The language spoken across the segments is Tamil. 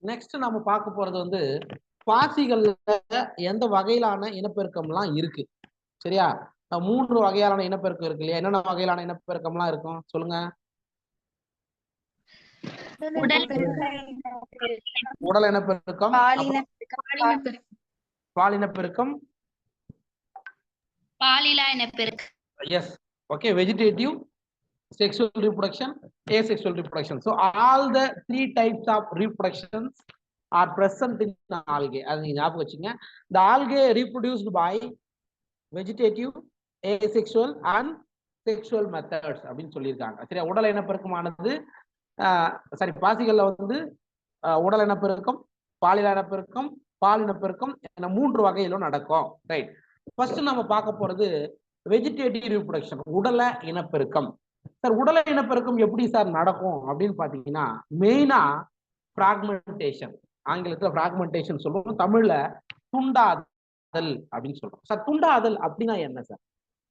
நெக்ஸ்ட் நம்ம பார்க்க போறது வந்து பாசிகள்ல எந்த வகையிலான இனப்பெருக்கம்லாம் இருக்கு. சரியா? 3 வகையான இனப்பெருக்கம் இருக்கு இல்லையா? என்னென்ன வகையிலான இனப்பெருக்கம்லாம் இருக்கும் சொல்லுங்க. உடல் இனப்பெருக்கம், பாலினப்பெருக்கம், பாலிலா இனப்பெருக்கம். yes, okay, vegetative, sexual reproduction, asexual reproduction. So all the 3 types of reproductions are present in algae. அது நீங்க ஞாபகம் வச்சுங்க. The algae reproduced by vegetative, asexual and sexual methods அப்படின்னு சொல்லியிருக்காங்க. சரியா? உடல் இனப்பெருக்கமானது சாரி பாசிகள்ல வந்து உடல் இனப்பெருக்கம், பாலின இனப்பெருக்கம், பாலினப்பெருக்கம் என 3 வகையிலும் நடக்கும். ரைட். ஃபர்ஸ்ட் நம்ம பார்க்க போறது வெஜிடேட்டிவ் ரீப்ரொடக்ஷன், உடல இனப்பெருக்கம். சார் உடல இனப்பெருக்கம் எப்படி சார் நடக்கும் அப்படின்னு பாத்தீங்கன்னா மெயினா பிராக்மெண்டேஷன், ஆங்கிலத்துல பிராக்மெண்டேஷன் சொல்றோம், தமிழ்ல துண்டாதல் அப்படின்னு சொல்றோம். சார் துண்டாதல் அப்படின்னா என்ன சார்?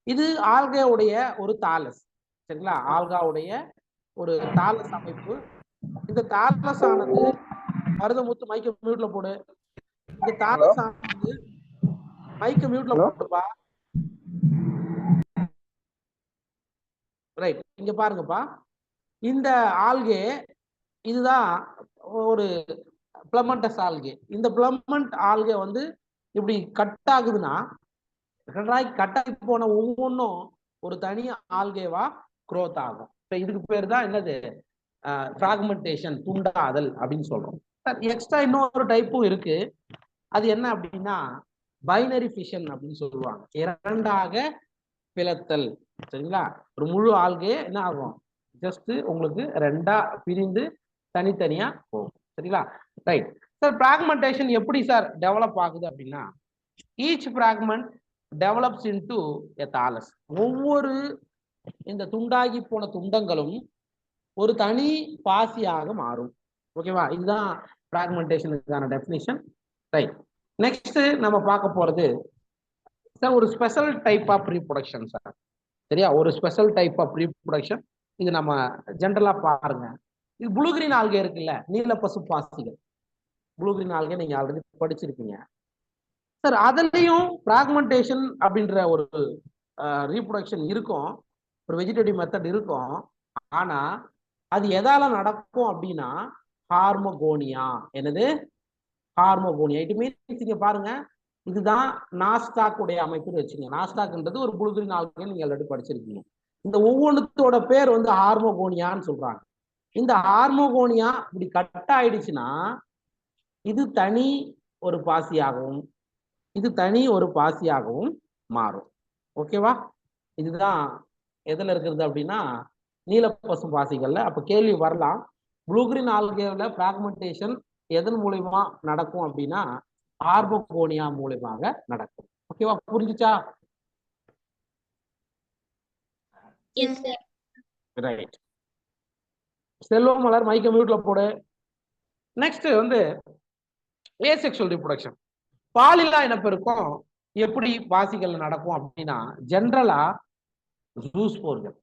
இது ஆல்காவுடைய ஒரு தாலஸ். சரிங்களா? ஆல்காவுடைய ஒரு தாலஸ் அமைப்பு. இந்த தாலஸ் ஆனது மருதமுத்து மைக்க மியூட்ல போடு. இந்த தாலஸ் ஆனது மைக்க மியூட்ல போட்டுப்பா. ரைட், இங்க பாருங்கப்பா. இந்த ஆல்கே இதுதான் ஒரு பிளமண்டஸ் ஆல்கே. இந்த பிளமண்ட் ஆல்கே வந்து இப்படி கட் ஆகுதுன்னா கட்டாகி போன ஒவ்வொன்றும் ஒரு தனி ஆல்கேவா குரோத் ஆகும். இதுக்கு பேர் தான் என்னது? பிராக்மெண்டேஷன், துண்டாதல் அப்படின்னு சொல்றோம். எக்ஸ்ட்ரா இன்னொரு டைப்பும் இருக்கு. அது என்ன அப்படின்னா பைனரி ஃபிஷன் அப்படின்னு சொல்லுவாங்க, இரண்டாக பிளத்தல். சரிங்களா? ஒரு முழு ஆல்கே என்ன ஆகும்? ஜஸ்ட் உங்களுக்கு ரெண்டா பிரிந்து தனித்தனியா போகும். சரிங்களா? Right sir. பிராக்மெண்டேஷன் எப்படி சார் டெவலப் ஆகுது அப்படின்னா each fragment develops into a thallus. ஒவ்வொரு இந்த துண்டாகி போன துண்டங்களும் ஒரு தனி பாசியாக மாறும். ஓகேவா? இதுதான் பிராக்மெண்டேஷனுக்கான டெஃபினிஷன். ரைட். நெக்ஸ்ட் நம்ம பார்க்க போறது சார் ஒரு special type of reproduction sir. சரியா? ஒரு ஸ்பெஷல் டைப் ஆஃப் ரீப்ரொடக்ஷன். இது நம்ம ஜென்ரலா பாருங்க. இது ப்ளூ கிரீன் ஆல்கே இருக்குல்ல, நீல பசு பாசிகள். ப்ளூ கிரீன் ஆல்கே நீங்க ஆல்ரெடி படிச்சிருக்கீங்க சார். அதுலயும் பிராக்மெண்டேஷன் அப்படின்ற ஒரு ரீப்ரொடக்ஷன் இருக்கும், ஒரு வெஜிடேட்டிவ் மெத்தட் இருக்கும். ஆனா அது எதால நடக்கும் அப்படின்னா ஹார்மோகோனியா. என்னது? ஹார்மோகோனியா. இட் மீன்ஸ் இங்க பாருங்க, இதுதான் நாஸ்டாக் உடைய அமைப்புன்னு வச்சுங்க. நாஸ்டாக்ன்றது ஒரு ப்ளூ கிரீன் ஆல்கே, நீங்க ஆல்ரெடி படிச்சிருக்கீங்க. இந்த ஒவ்வொன்றுத்தோட பேர் வந்து ஹார்மோகோனியான்னு சொல்றாங்க. இந்த ஹார்மோகோனியா இப்படி கட் ஆயிடுச்சுன்னா இது தனி ஒரு பாசியாகவும் இது தனி ஒரு பாசியாகவும் மாறும். ஓகேவா? இதுதான் எதுல இருக்கிறது அப்படின்னா நீல பசு பாசிகள்ல. அப்ப கேள்வி வரலாம், ப்ளூ கிரீன் ஆல்கேல பிராக்மெண்டேஷன் எதன் மூலியமா நடக்கும் அப்படின்னா ஹார்மோகோனியா மூலியமாக நடக்கும். ஓகேவா? புரிஞ்சுச்சா? ரைட். செல்வம் மலர் மைக்க மியூட்ல போடு. நெக்ஸ்ட் வந்து ஏசெக்சுவல் ரீப்ரொடக்ஷன், பாலில்லா இனப்பெருக்கம் எப்படி பாசிகள் நடக்கும் அப்படின்னா ஜென்ரலா ஜூஸ்போர்கள்.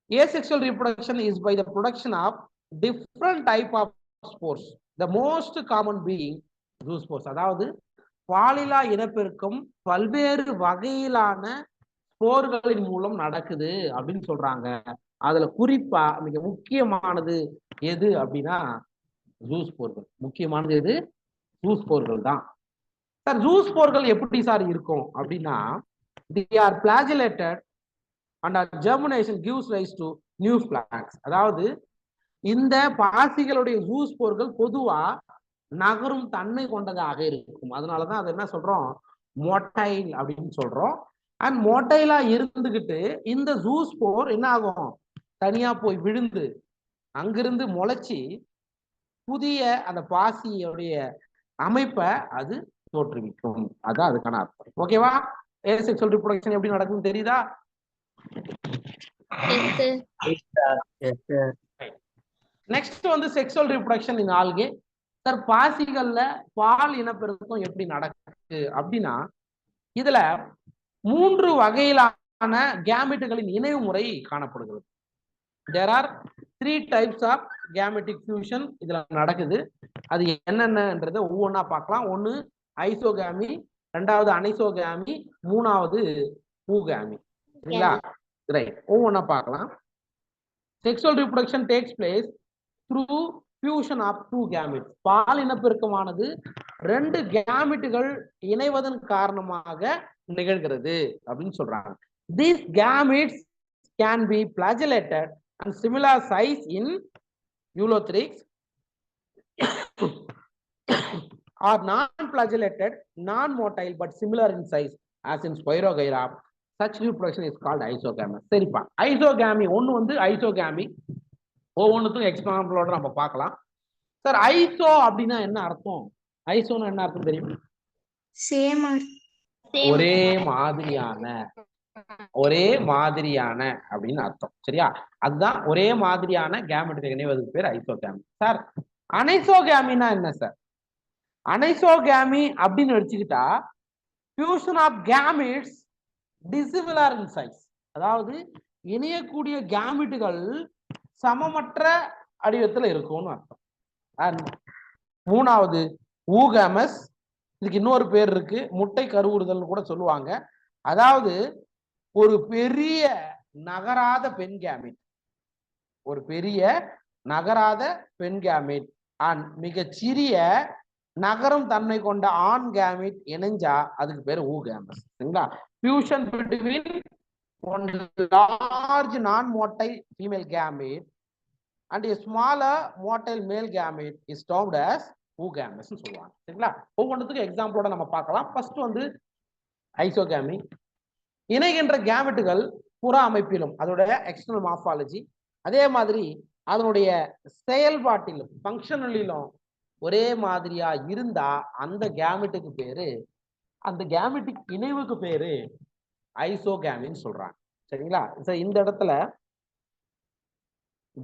Asexual reproduction is by the production of different type of spores, the most common being zoospores. அதாவது பாலில்லா இனப்பெருக்கம் பல்வேறு வகையிலான ஸ்போர்களின் மூலம் நடக்குது அப்படின்னு சொல்றாங்க. அதுல குறிப்பா மிக முக்கியமானது எது அப்படின்னா ஜூஸ்போர்கள். முக்கியமானது எது? ஜூஸ்போர்கள் தான் சார். ஜூஸ்போர்கள் எப்படி சார் இருக்கும் அப்படின்னா they are flagellated and germination gives rise to new plants. அதாவது இந்த பாசிகளுடைய ஜூஸ்போர்கள் பொதுவா நகரும் தன்மை கொண்டதாக இருக்கும். அதனாலதான் அது என்ன சொல்றோம்? மொட்டைல் அப்படின்னு சொல்றோம். அண்ட் மொட்டைலா இருந்துகிட்டு இந்த ஜூஸ்போர் என்ன ஆகும்? தனியா போய் விழுந்து அங்கிருந்து முளைச்சி புதிய அந்த பாசியுடைய அமைப்பை அது தோற்றுவிக்கும். அதான் அதுக்கான அர்த்தம். ஓகேவா? ஏசெக்சுவல் ரீப்ரொடக்ஷன் எப்படி நடக்கும்னு தெரியுதா? நெக்ஸ்ட் வந்து sexual reproduction in algae. Sir பாசிகள்ல பால் இனப்பெருக்கம் எப்படி நடக்குது அப்படின்னா இதுல 3 வகையிலான கேமெட்டுகளின் இணைவு முறை காணப்படுகிறது. There are 3 types of gametic fusion இதுல நடக்குது. அது என்னென்னன்றதை ஒவ்வொன்றா பார்க்கலாம். ஒன்று ஐசோகாமி, ரெண்டாவது அனைசோகாமி, மூணாவது பூகாமி. சரிங்களா? ரைட், ஒவ்வொன்றா பார்க்கலாம். Sexual reproduction takes place through fusion of two gametes. பால் இனப்பெருக்கமானது ரெண்டு கேமிட்டுகள் இணைவதன் காரணமாக நிகழ்கிறது அப்படின்னு சொல்றாங்க. These gametes can be flagellated and similar size in Eulothrix or non-flagellated, non-motile but similar in size as in Spirogyra. Such reproduction is called isogamy. சரிப்பா, ஐசோகாமி ஒன்று வந்து ஐசோகாமி. ஒவ்வொன்றுக்கும் எக்ஸாம்பிளோட நம்ம பார்க்கலாம். சார் ஐசோ அப்படின்னா என்ன அர்த்தம்? ஐசோன்னு என்ன அர்த்தம் தெரியும்? ஒரே மாதிரியான, ஒரே மாதிரியான அப்படின்னு அர்த்தம். சரியா? அதுதான் ஒரே மாதிரியான கேமெட் இணைவதுக்கு பேர் ஐசோகாமி. சார் அனைசோகாமினா என்ன சார்? அனைசோகாமி அப்படின்னு வச்சுக்கிட்டா fusion of gametes dissimilar in size. அதாவது இணையக்கூடிய கேமிட்டுகள் சமமற்ற வடிவத்தில் இருக்கும்னு அர்த்தம். மூணாவது ஊகாமஸ். இதுக்கு இன்னொரு பேர் இருக்கு, முட்டை கருவுறுதல் கூட சொல்லுவாங்க. அதாவது ஒரு பெரிய நகராத பெண் கேமிட், ஒரு பெரிய நகராத பெண் கேமிட் அண்ட் மிகச்சிறிய நகரும் தன்மை கொண்ட ஆண் கேமிட் இணைஞ்சா அதுக்கு பேர் ஊகாமஸ். சரிங்களா? Fusion between one large non-motile female gamete and a smaller motile male gamete is termed as oogamous னு சொல்லுவாங்க. சரிங்களா? ஒவ்வொன்றுத்துக்கும் எக்ஸாம்பிளோட நம்ம பார்க்கலாம். ஃபர்ஸ்ட் வந்து ஐசோகாமி. இணைகின்ற கேமெட்டுகள் புற அமைப்பிலும் அதோட எக்ஸ்டர்னல் மார்பாலஜி, அதே மாதிரி அதனுடைய செயல்பாட்டிலும் ஃபங்க்ஷனலிலும் ஒரே மாதிரியா இருந்தா அந்த கேமெட்டுக்கு பேரு, அந்த கேமெட்டிக் இணைவுக்கு பேரு ஐசோகாமின்னு சொல்றாங்க. சரிங்களா? இந்த இடத்துல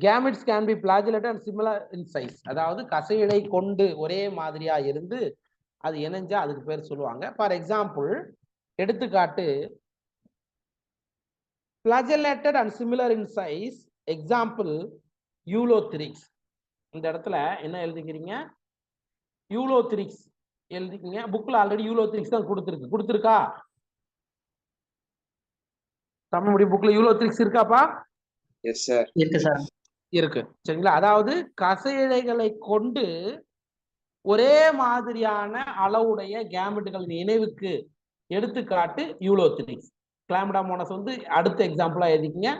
gametes can be flagellated and similar in size. அதாவது கசையிடை கொண்டு ஒரே மாதிரியா இருந்து அது இணைஞ்சா அதுக்கு பேர் சொல்லுவாங்க. ஃபார் எக்ஸாம்பிள், எடுத்துக்காட்டு flagellated and similar in size, example Ulothrix. இந்த இடத்துல என்ன எழுதிக்கிறீங்க? யூலோத்ரிக்ஸ் எழுதிக்கீங்க. புக்ல ஆல்ரெடி யூலோத்ரிக்ஸ் தான் கொடுத்துருக்கா? தமிழ் புக்ல யூலோத்ரிக்ஸ் இருக்காப்பா? Yes sir. இருக்கு சார். இருக்கு. சரிங்களா? அதாவது கசையிழைகளை கொண்டு ஒரே மாதிரியான அளவுடைய கேமெட்டுகளின் இணைவுக்கு எடுத்துக்காட்டு யூலோத்ரிக்ஸ். கிளாமிடாமோனஸ் வந்து அடுத்த எக்ஸாம்பிளா எழுதிக்கீங்க.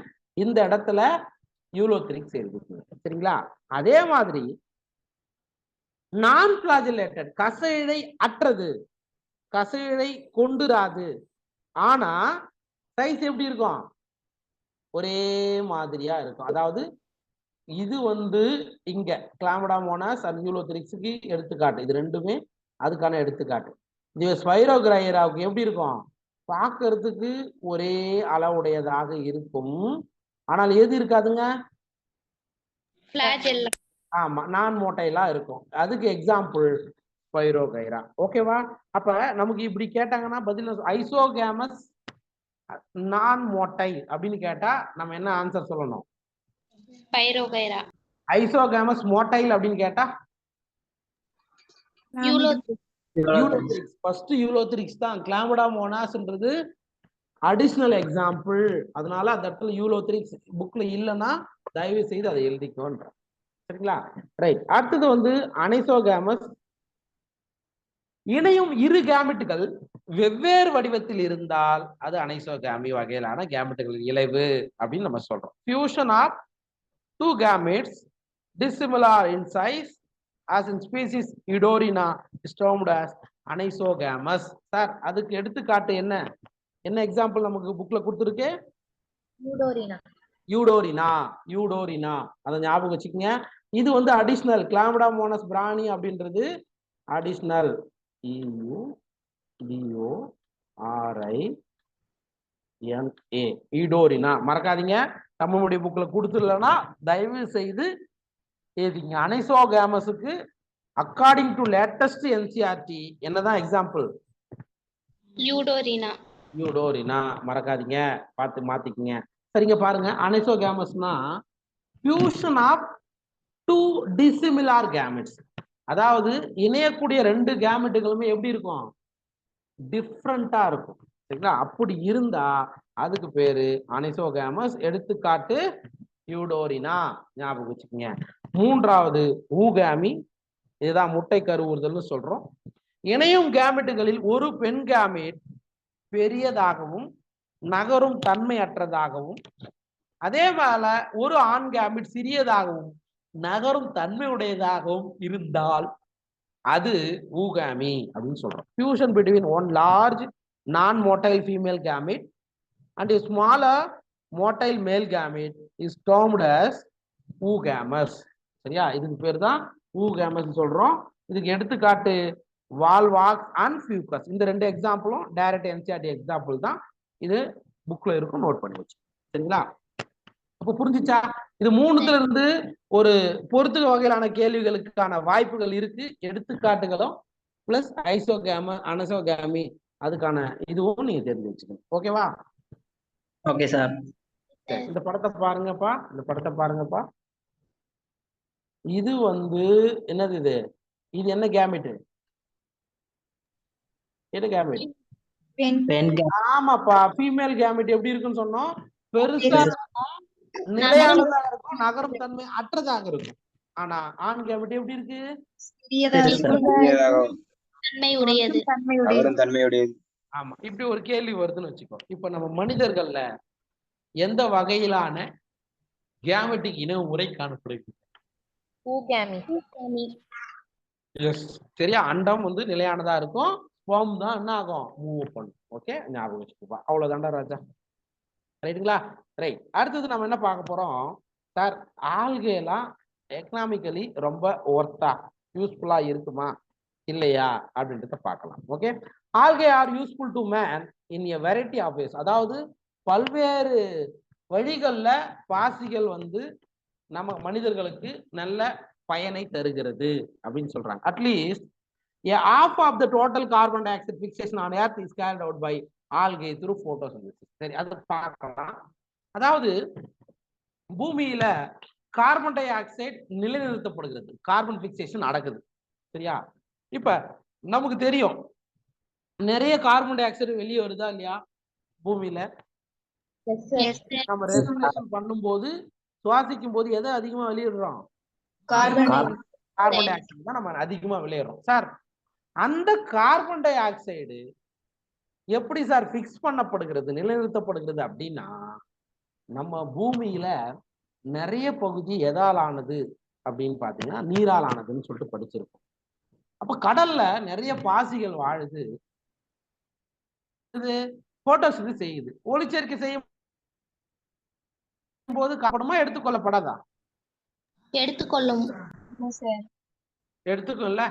இந்த இடத்துல யூலோத்ரிக்ஸ் எழுதிக்கீங்க. சரிங்களா? அதே மாதிரி நான் பிளாஜிலேட்டட், கசையிழை அற்றது, கசையிழை கொண்டுராது, ஆனா சைஸ் எப்படி இருக்கும்? ஒரே மாதிரியா இருக்கும். அதாவது இது வந்து இங்க கிளாமிடாமோனஸ் அண்ட் யூலோத்ரிக்ஸுக்கு எடுத்துக்காட்டு. இது ரெண்டுமே அதுக்கான எடுத்துக்காட்டு. இது ஸ்பைரோகைராவுக்கு எப்படி இருக்கும்? பார்க்கறதுக்கு ஒரே அளவுடையதாக இருக்கும், ஆனால் எது இருக்காதுங்க? ஆமா, நான் மோட்டைலா இருக்கும். அதுக்கு எக்ஸாம்பிள் ஸ்பைரோகைரா. ஓகேவா? அப்ப நமக்கு இப்படி கேட்டாங்கன்னா பதில் ஐசோகாமஸ் நான் மோட்டை அப்படின்னு கேட்டா நம்ம என்ன ஆன்சர் சொல்லணும்? ஸ்பைரோகைரா. ஐசோகாமஸ் மோட்டைல் அப்படின்னு கேட்டா யூலோத்ரிக்ஸ். ஃபர்ஸ்ட் யூலோத்ரிக்ஸ் தான். கிளாமிடாமோனாஸ்ன்றது அடிஷனல் எக்ஸாம்பிள். அதனால அந்த இடத்துல யூலோத்ரிக்ஸ் புக்ல இல்லைன்னா தயவு செய்து அதை எழுதிக்கோன்ற. சரிங்களா? ரைட். அடுத்தது வந்து அனைசோகாமஸ். இணையும் இரு கேமெட்டுகள் வெவ்வேறு வடிவத்தில் இருந்தால் அது அனைசோகாமி வகையிலான கேமெட்டுகளின் இணைவு அப்படின்னு நம்ம சொல்றோம். Fusion of two gametes dissimilar in size as in species Eudorina is termed as anisogamy. Sir அதுக்கு எடுத்துக்காட்டு என்ன? என்ன எக்ஸாம்பிள் நமக்கு புக்ல கொடுத்துருக்கு? யூடோரினா. அதை ஞாபகம் வச்சுக்கோங்க. இது வந்து அடிஷனல். கிளாமிடாமோனஸ் பிராணி அப்படின்றது அடிஷனல். EUDORINA ஈடோரினா. மறக்காதீங்க. தமிழுடைய புக்ல கொடுத்துடலன்னா தயவு செய்து எழுதிங்க. அனைசோகாமஸுக்கு அக்கார்டிங் டு லேட்டஸ்ட் என்சிஆர்டி என்னதான் எக்ஸாம்பிள்? யூடோரினா. மறக்காதீங்க, பார்த்து மாத்திக்கங்க. சரிங்க, பாருங்க. அனைசோகாமஸ்னா ஃபியூஷன் ஆஃப் டூ டிசிமிலார் கேமெட்ஸ். அதாவது இணையக்கூடிய ரெண்டு கேமெட்டுகளுமே எப்படி இருக்கும்? டிஃப்ரெண்டா இருக்கும். சரிங்களா? அப்படி இருந்தா அதுக்கு பேரு அனிசோகேமஸ். எடுத்துக்காட்டு யூடோரினா, ஞாபகம் வச்சுக்கோங்க. மூன்றாவது ஊகாமி, இதுதான் முட்டை கருவுறுதல்னு சொல்றோம். இணையும் கேமெட்டுகளில் ஒரு பெண் கேமெட் பெரியதாகவும் நகரும் தன்மையற்றதாகவும், அதே போல ஒரு ஆண் கேமெட் சிறியதாகவும் நகரும் தன்மையுடையதாகவும் இருந்தால் அது ஊகாமி அப்படின்னு சொல்றோம். ஃபியூஷன் பிட்வீன் ஒன் லார்ஜ் நான் motile female gamete and a smaller motile male gamete is termed as oogamous. சரியா? இதுக்கு பேர் தான் oogamous சொல்றோம். இதுக்கு எடுத்துக்காட்டு வால்வாக்ஸ் அண்ட் ஃபியூகஸ். இந்த ரெண்டு எக்ஸாம்பிளும் டைரக்ட் என்சிஆர்டி எக்ஸாம்பிள் தான். இது புக்ல இருக்கும், நோட் பண்ணி வச்சு. சரிங்களா? அப்ப புரிஞ்சுச்சா? இது மூணுத்துல இருந்து ஒரு பொறுத்துக வகையிலான கேள்விகளுக்கான வாய்ப்புகள் இருக்கு. எடுத்துக்காட்டுகளும் பிளஸ் ஐசோகேம அனசோகேமி அதுக்கான இதுவும் நீங்க தெரிஞ்சு வச்சுக்கணும். ஓகேவா? Okay sir. இந்த படத்தை பாருங்கப்பா, இந்த படத்தை பாருங்கப்பா. இது என்னது? இது என்ன கேமெட்? என்ன கேமெட்? ஆமாப்பா, ஃபீமேல் கேமெட் எப்படி இருக்குன்னு சொன்னோம்? பெருசா இருக்கும், நிலையானதா இருக்கும், நகரும் தன்மை அற்றதாக இருக்கும். ஆனா ஆண் கேமெட் எப்படி இருக்கு? தன்மையுடையது. ஆமா, இப்படி ஒரு கேள்வி வருதுன்னு வச்சுக்கோ. இப்ப நம்ம மனிதர்கள்ல எந்த வகையிலான கேமெட்டிக் இனவு முறை காணப்படுகிறது? சரியா? அண்டம் நிலையானதா இருக்கும், ஸ்பெர்ம் தான் என்ன ஆகும்? மூவ் பண்ணும். ஓகே, ஞாபகம் வச்சுக்கோப்பா. அவ்வளவுதான்டா ராஜா. ரைட்டுங்களா? ரைட். அடுத்தது நம்ம என்ன பார்க்க போறோம் சார்? ஆல்கேலாம் எக்கனாமிக்கலி ரொம்ப ஒர்த்தா, யூஸ்ஃபுல்லா இருக்குமா இல்லையா அப்படின்றத பார்க்கலாம். Okay, algae are useful to man in a variety of ways. அதாவது பல்வேறு வழிகள்ல பாசிகள் நம்ம மனிதர்களுக்கு நல்ல பயனை தருகிறது அப்படின்னு சொல்றாங்க. At least half of the total carbon dioxide fixation on earth is carried out by algae through photosynthesis. சரி, அது பார்க்கலாம். அதாவது பூமியில கார்பன் டை ஆக்சைடு நிலைநிறுத்தப்படுகிறது, கார்பன் பிக்சேஷன் நடக்குது. சரியா? இப்ப நமக்கு தெரியும் நிறைய கார்பன் டை ஆக்சைடு வெளியே வருதா இல்லையா பூமியில? நம்ம ரெஸ்பிரேஷன் பண்ணும்போது, சுவாசிக்கும் போது எதை அதிகமா வெளியிடுறோம்? கார்பன் டை ஆக்சைடு தான் நம்ம அதிகமா வெளியிடுறோம். சார், அந்த கார்பன் டை ஆக்சைடு எப்படி சார் பிக்ஸ் பண்ணப்படுகிறது, நிலைநிறுத்தப்படுகிறது அப்படின்னா, நம்ம பூமியில நிறைய பகுதி எதால் ஆனது அப்படின்னு பாத்தீங்கன்னா நீரால் ஆனதுன்னு சொல்லிட்டு படிச்சிருக்கோம். அப்ப கடல்ல நிறைய பாசிகள் வாழுது, இது போட்டோசிந்தசிஸ் செய்யுது. ஒளிச்சேர்க்கை செய்யும் போது காரணமா எடுத்துக்கொள்ளப்படாதா? எடுத்துக்கொள்ளும். எடுத்துக்கொள்ள.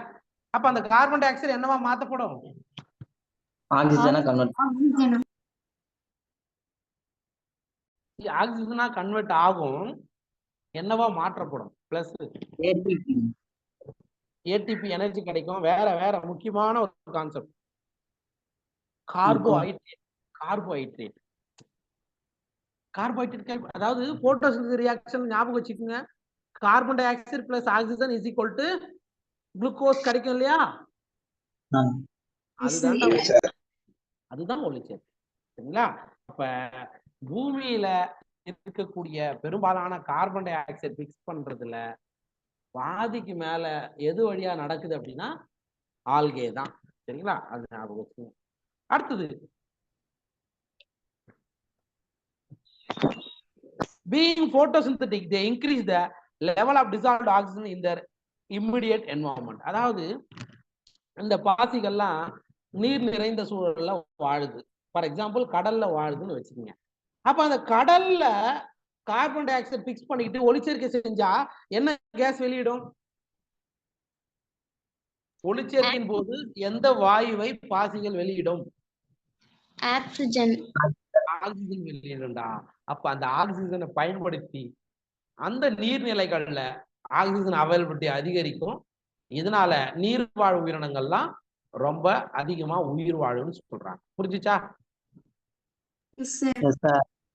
அப்ப அந்த கார்பன் டை ஆக்சைடு என்னவா மாத்தப்படும்? ஆக்சிஜனா கன்வெர்ட் ஆகும். என்னவா மாற்றப்படும்? பிளஸ் ஏடிபி எனர்ஜி கிடைக்கும். வேற வேற முக்கியமான ஒரு கான்செப்ட், கார்போஹைட்ரேட். கார்போஹைட்ரேட் அதாவது போட்டோசிந்தசிஸ் ரியாக்ஷன் ஞாபகம் வச்சுக்கோங்க. Carbon di oxide plus oxygen is equal to glucose கிடைக்கும் இல்லையா? அதுதான் ஒளிச்சேர்க்கை. சரிங்களா? அப்ப பூமியில இருக்கக்கூடிய பெரும்பாலான கார்பன் டை ஆக்சைடு பிக்ஸ் பண்றதுல பாதிக்கு மேல எது வழியா நடக்குது அப்படின்னா ஆல்கே தான். சரிங்களா? அது ஞாபகம் வச்சுக்கோங்க. அடுத்தது, being photosynthetic they increase the level of dissolved oxygen in their immediate environment. அதாவது இந்த பாசிகள்லாம் நீர் நிறைந்த சூழல்ல வாழுது. ஃபார் எக்ஸாம்பிள் கடல்ல வாழுதுன்னு வச்சுக்கோங்க. அப்ப அந்த கடல்ல கார்பன் டை ஆக்சைடு பிக்ஸ் பண்ணிக்கிட்டு ஒளிச்சேர்க்கை செஞ்சா என்ன கேஸ் வெளியிடும்? ஒளிச்சேர்க்கையின் போது எந்த வாயுவை பாசிகள் வெளியிடும்? ஆக்சிஜன். ஆக்சிஜன் வெளியிடும்டா. அப்ப அந்த ஆக்சிஜனை பயன்படுத்தி அந்த நீர்நிலைகள்ல ஆக்சிஜன் அவைலபிலிட்டி அதிகரிக்கும். இதனால நீர்வாழ் உயிரினங்கள்லாம் ரொம்ப அதிகமா உயிர் வாழும்னு சொல்றாங்க. புரிஞ்சுச்சா?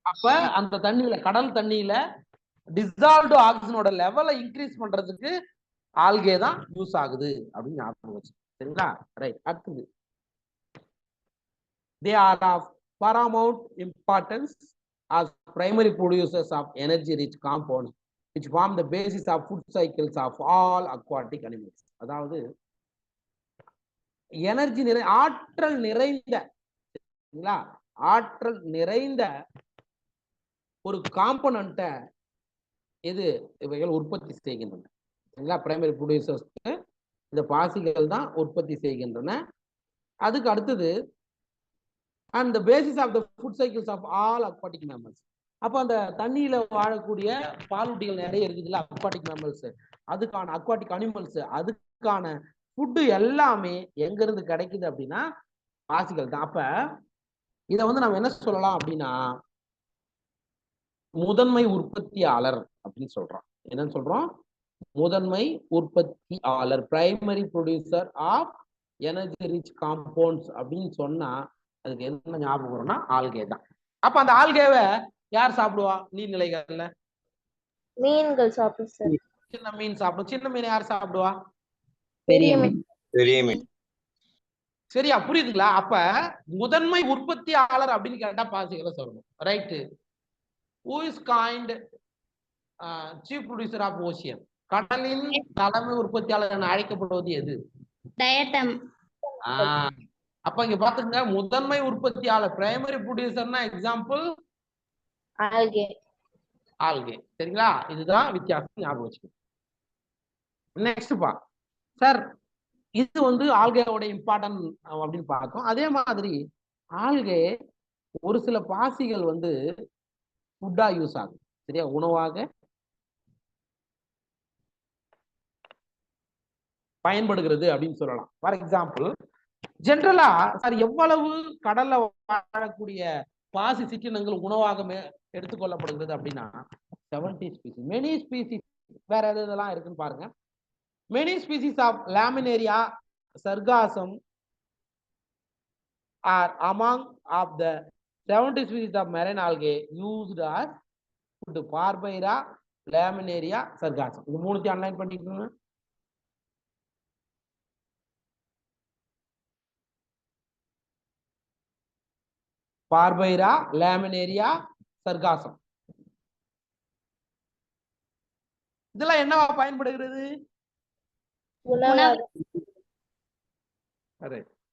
அப்ப அந்த தண்ணியில, கடல் தண்ணியில டிசால்வ்டு ஆக்சிஜனோட லெவலை இன்க்ரீஸ் பண்றதுக்கு ஆல்கே தான் யூஸ் ஆகுது அப்படின்னு ஞாபகம் வச்சு. சரிங்களா? ரைட். அடுத்தது, they are of paramount importance as primary producers of energy rich compounds which form the basis of food cycles of all aquatic animals. அதாவது எனர்ஜி ஆற்றல் நிறைந்த, ஆற்றல் நிறைந்த ஒரு காம்பனண்ட்டை எது இவைகள் உற்பத்தி செய்கின்றன. சரிங்களா? பிரைமரி ப்ரொடியூசர்ஸ்க்கு இந்த பாசிகள் தான் உற்பத்தி செய்கின்றன. அதுக்கு அடுத்தது and the basis of the food cycles of all aquatic mammals. அப்ப அந்த தண்ணியில வாழக்கூடிய பாலூட்டிகள் நிறைய இருக்குதுல்ல, அக்வாட்டிக் மேமல்ஸ், அதுக்கான அக்வாட்டிக் அனிமல்ஸ், அதுக்கான ஃபுட்டு எல்லாமே எங்க இருந்து கிடைக்குது அப்படின்னா பாசிகள் தான். அப்ப இத வந்து நம்ம என்ன சொல்லலாம் அப்படின்னா முதன்மை உற்பத்தியாளர் அப்படின்னு சொல்றோம். என்னன்னு சொல்றோம்? முதன்மை உற்பத்தியாளர், primary producer of energy rich compounds அப்படின்னு சொன்னா அதுக்கு என்ன ஞாபகம் வரும்னா ஆல்கே தான். அப்ப அந்த ஆல்கேவை யார் சாப்பிடுவா? நீர்நிலைகள்ல மீன்கள் சாப்பிடும் சார். சின்ன மீன் சாப்பிடும். சின்ன மீன் யார் சாப்பிடுவா? பெரிய மீன். பெரிய மீன். சரியா? புரியுதுங்களா? அப்ப முதன்மை உற்பத்தியாளர் அப்படின்னு கேட்டா பாசிகளை சொல்லணும். Right. who is kind chief producer of ocean? கடலின் தலைமை உற்பத்தியாளர் என அழைக்கப்படுவது எது? டயட்டம். அப்ப இங்க பாத்துங்க, முதன்மை உற்பத்தியாளர் பிரைமரி ப்ரொடியூசர்னா எக்ஸாம்பிள் ஆல்கே. ஆல்கே. சரிங்களா? இதுதான் வித்தியாசம், ஞாபகம் வச்சுக்கணும். நெக்ஸ்ட் பா சார், இது வந்து ஆல்கேவோட இம்பார்ட்டன்ட் அப்படின்னு பார்த்தோம். அதே மாதிரி ஆல்கே ஒரு சில பாசிகள் வந்து ஃபுட்டா யூஸ் ஆகும். சரியா? உணவாக பயன்படுகிறது அப்படின்னு சொல்லலாம். ஃபார் எக்ஸாம்பிள், ஜென்ரலா சார் எவ்வளவு கடல்ல வாழக்கூடிய பாசி சிற்றினங்கள் உணவாக எடுத்துக்கொள்ளப்படுகிறது அப்படின்னா 70 ஸ்பீசிஸ். மெனி ஸ்பீசிஸ், வேற எதெல்லாம் இருக்குன்னு பாருங்க. Many species of Laminaria, Sargassum are among of the 70 species of marine algae used as food. Porphyra, Laminaria, Sargassum, இது மூணுத்தையும் அன்லைன் பண்ணிக்கோங்க. பார்பைரா, லேமினேரியா, சர்காசம், இதெல்லாம் என்னவா பயன்படுகிறது?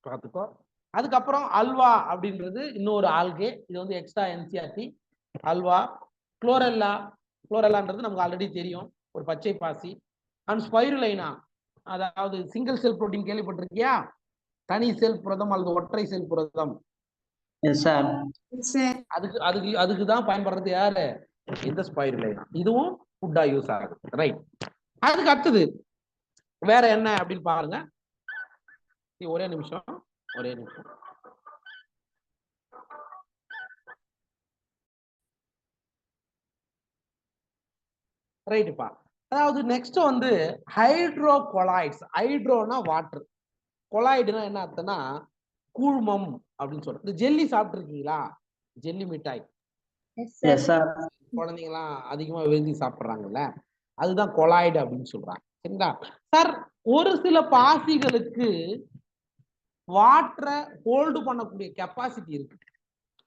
பார்த்துக்கோ. அதுக்கப்புறம் அல்வா அப்படின்றது இன்னொரு ஆல்கே. இது வந்து எக்ஸ்ட்ரா என்சிஆர்டி. அல்வா, குளோரெல்லா, குளோரெல்லான்றது நமக்கு ஆல்ரெடி தெரியும், ஒரு பச்சை பாசி. அண்ட் ஸ்பைருலைனா, அதாவது சிங்கிள் செல் புரோட்டீன் கேள்விப்பட்டிருக்கியா? தனி செல் புரதம் அல்லது ஒற்றை செல் புரதம். அதுக்கு தான் பயன்படுறது யாரு? இந்த ஸ்பைருலைனா. இதுவும் ஃபுட்டா யூஸ் ஆகுது. ரைட். அதுக்கு அடுத்தது வேற என்ன அப்படின்னு பாருங்க. ஒரே நிமிஷம். ரைட்டுப்பா. அதாவது நெக்ஸ்ட் வந்து ஹைட்ரோ கொலாய்ட்ஸ். ஹைட்ரோனா வாட்டர், கொலாய்டுனா என்ன அர்த்தம்னா கூழ்மம் அப்படின்னு சொல்றோம். இந்த ஜெல்லி சாப்பிட்டுருக்கீங்களா? ஜெல்லி மிட்டாய் குழந்தைங்கலாம் அதிகமா விரும்பி சாப்பிடுறாங்கல்ல, அதுதான் கொலாய்டு அப்படின்னு சொல்றாங்க. சரிங்களா சார்? ஒரு சில பாசிகளுக்கு வாட்டரை ஹோல்டு பண்ணக்கூடிய கெப்பாசிட்டி இருக்கு.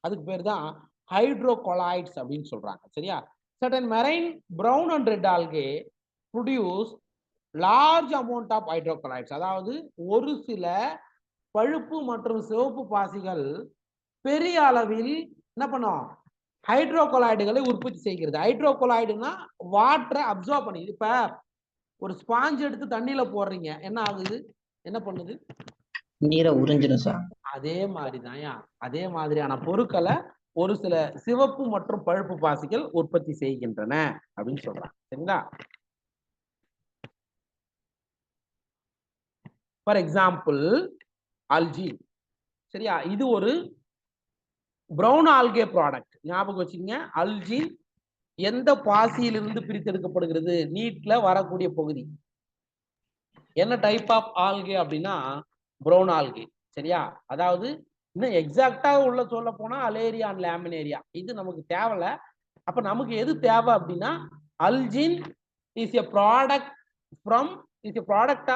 அதுக்கு பேர் தான் ஹைட்ரோ கொலாய்ட்ஸ் அப்படின்னு சொல்றாங்க. சரியா? certain marine brown and red algae produce large amount of hydrocolloids. அதாவது ஒரு சில பழுப்பு மற்றும் சிவப்பு பாசிகள் பெரிய அளவில் என்ன பண்ணும்? ஹைட்ரோகொலாய்டுகளை உற்பத்தி செய்கிறது. ஹைட்ரோகொலாய்டுனா வாட்டரை அப்சர்வ் பண்ணுது. இப்ப ஒரு ஸ்பாஞ்ச் எடுத்து தண்ணியில போடுறீங்க, என்ன ஆகுது? என்ன பண்ணுது? நீரை உறிஞ்சிடும் சார். அதே மாதிரிதான், அதே மாதிரியான பொருட்களை ஒரு சில சிவப்பு மற்றும் பழுப்பு பாசிகள் உற்பத்தி செய்கின்றன அப்படின்னு சொல்றாங்க. சரிங்களா? For example algae. சரியா? இது ஒரு பிரவுன் ஆல்கே ப்ராடக்ட். ஞாபகம் வச்சுக்கங்க, அல்ஜி எந்த பாசியிலிருந்து பிரித்தெடுக்கப்படுகிறது? நீட்ல வரக்கூடிய பகுதி. என்ன டைப் ஆஃப் ஆல்கே அப்படின்னா பிரவுன் ஆல்கே. சரியா? அதாவது இன்னும் எக்ஸாக்டா உள்ள சொல்ல போனா அலேரியா அண்ட் லேமினேரியா. இது நமக்கு தேவையில்ல. அப்ப நமக்கு எது தேவை அப்படின்னா algin is a product from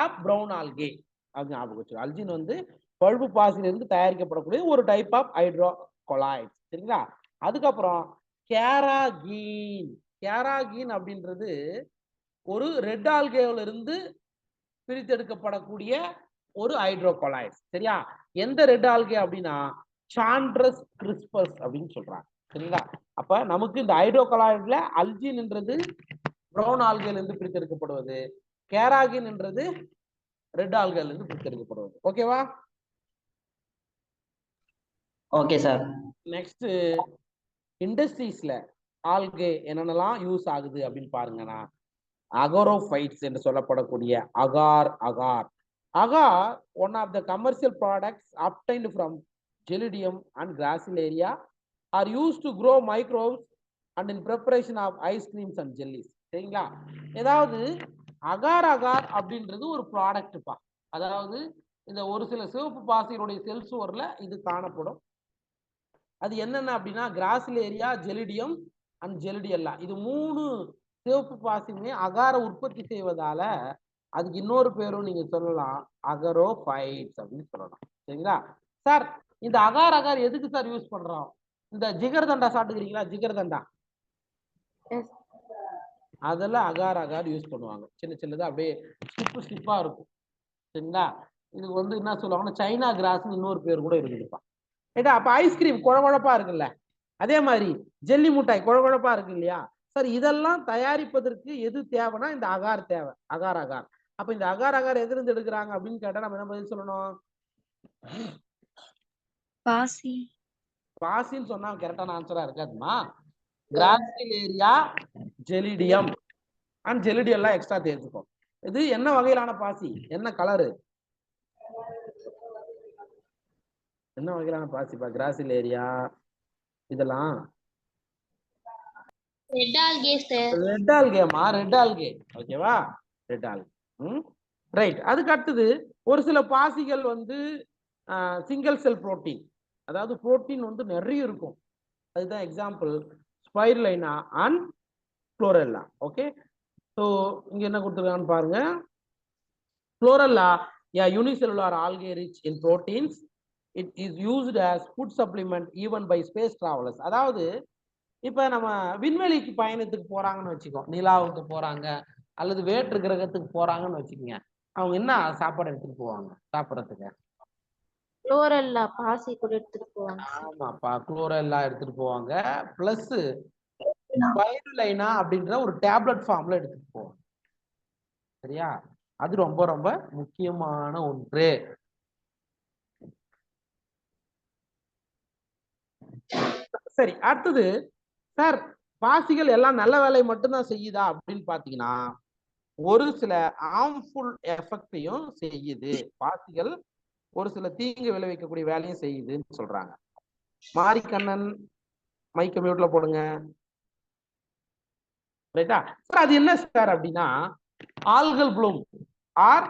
of brown algae. அது ஞாபகம் வச்சுக்கோ. அல்ஜின் வந்து பழுப்பு பாசியிலிருந்து தயாரிக்கப்படக்கூடிய ஒரு டைப் ஆஃப் ஹைட்ரோகொலாய்ட். சரிங்களா? அதுக்கப்புறம் கேராகீன் அப்படின்றது ஒரு ரெட் ஆல்கேல இருந்து பிரித்தெடுக்கப்படக்கூடிய ஒரு ஹைட்ரோகொலாய்ட். சரியா? எந்த ரெட் ஆல்கே அப்படின்னா சாண்ட்ரஸ் கிறிஸ்பஸ் அப்படின்னு சொல்றாங்க. சரிங்களா? அப்ப நமக்கு இந்த ஹைட்ரோகொலாய்ட்ல அல்ஜின் என்றது பிரவுன் ஆல்கேல இருந்து பிரித்தெடுக்கப்படுவது, கேராகின் என்றது ரெட் ஆல்கேல இருந்து பிரித்தெடுக்கப்படுவது. ஓகேவா? Okay sir. நெக்ஸ்ட் இண்டஸ்ட்ரீஸ்ல ஆல்கே என்னென்னலாம் யூஸ் ஆகுது அப்படின்னு பாருங்கன்னா, அகரோஃபைட்ஸ் என்று சொல்லப்படக்கூடிய agar one of the commercial products obtained from Gelidium and Gracilaria are used to grow microbes and in preparation of ice creams and jellies. சரிங்களா? ஏதாவது அகார் அப்படின்றது ஒரு ப்ராடக்ட்பா. அதாவது இந்த ஒரு சில சிவப்பு பாசிகளுடைய செல் சுவர்ல இது காணப்படும். அது என்னென்ன அப்படின்னா கிராசிலேரியா, ஜெலிடியம் அண்ட் ஜெலிடியல்லா, இது 3 சிவப்பு பாசியுமே அகார உற்பத்தி செய்வதால அதுக்கு இன்னொரு பேரும் நீங்க சொல்லலாம் அகரோஃபைட்ஸ் அப்படின்னு சொல்லலாம். சரிங்களா சார்? இந்த அகார் எதுக்கு சார் யூஸ் பண்றோம்? இந்த ஜிகர்தண்டா சாப்பிட்டுக்கிறீங்களா? ஜிகர்தண்டா அதெல்லாம் அகார் யூஸ் பண்ணுவாங்க. சின்ன சின்னதா அப்படியே ஸ்டிப்பா இருக்கும். சரிங்களா? இதுக்கு வந்து என்ன சொல்லுவாங்கன்னா சைனா கிராஸ்னு இன்னொரு பேர் கூட இருக்குதுப்பா. ஏடா அப்ப ஐஸ்கிரீம் குழகுழப்பா இருக்குல்ல, அதே மாதிரி ஜெல்லி மிட்டாய் குழகுழப்பா இருக்கு இல்லையா சார்? இதெல்லாம் தயாரிப்பதற்கு எது தேவைன்னா இந்த அகார் தேவை. அகார் அப்ப இந்த அகார் எதிர்ந்து எடுக்கிறாங்க அப்படின்னு கேட்டா நம்ம என்ன பதில் சொல்லணும்? பாசின்னு சொன்னா கரெக்டான ஆன்சரா இருக்காதுமா. கிராசிலேரியா, ஜெலிடியம் அண்ட் ஜெலிடியெல்லாம் எக்ஸ்ட்ரா தெரிஞ்சுக்கோ. இது என்ன வகையிலான பாசி? என்ன கலரு? என்ன வகையிலான பாசிப்பா? கிராசிலேரியா இதெல்லாம் ரெட் ஆல்கேமா, ரெட் ஆல்கே. ஓகேவா? Red algae. ரைட். அதுக்கு அடுத்தது ஒரு சில பாசிகள் வந்து சிங்கிள் செல் புரோட்டீன், அதாவது புரோட்டீன் வந்து நிறைய இருக்கும். அதுதான் example Spirulina and Chlorella. Okay, so இங்க என்ன கொடுத்துருக்கான்னு பாருங்க. Chlorella unicellular algae rich in proteins. It is used as food supplement even by space travelers. அதாவது இப்ப நம்ம விண்வெளிக்கு பயணத்துக்கு போறாங்கன்னு வச்சுக்கோ, நிலாவுக்கு போறாங்க அல்லது வேற்று கிரகத்துக்கு போறாங்கன்னு வச்சுக்கோங்க, அவங்க என்ன சாப்பாடு எடுத்துட்டு போவாங்க சாப்பிடறதுக்கு? குளோரெல்லா பாசி கூட எடுத்துட்டு போவாங்க. ஆமாப்பா, குளோரெல்லா எடுத்துட்டு போவாங்க. பிளஸ் ஸ்பைருலைனா அப்படின்ற ஒரு டேப்லெட் ஃபார்ம்ல எடுத்துட்டு போவாங்க. சரியா? அது ரொம்ப ரொம்ப முக்கியமான ஒன்று. சரி, அடுத்தது சார் பாசிகள் எல்லாம் நல்ல வேலையை மட்டும்தான் செய்யுதா அப்படின்னு பாத்தீங்கன்னா ஒரு சில ஹார்ம்ஃபுல் எஃபெக்டையும் செய்யுது. பாசிகள் ஒரு சில தீங்கு விளைவிக்கக்கூடிய வேலையும் செய்யுதுன்னு சொல்றாங்க. மாரிக்கண்ணன் மைக்க மியூட்ல போடுங்க. ரைட்டா சார்? அது என்ன சார் அப்படின்னா ஆல்கல் ப்ளூம் ஆர்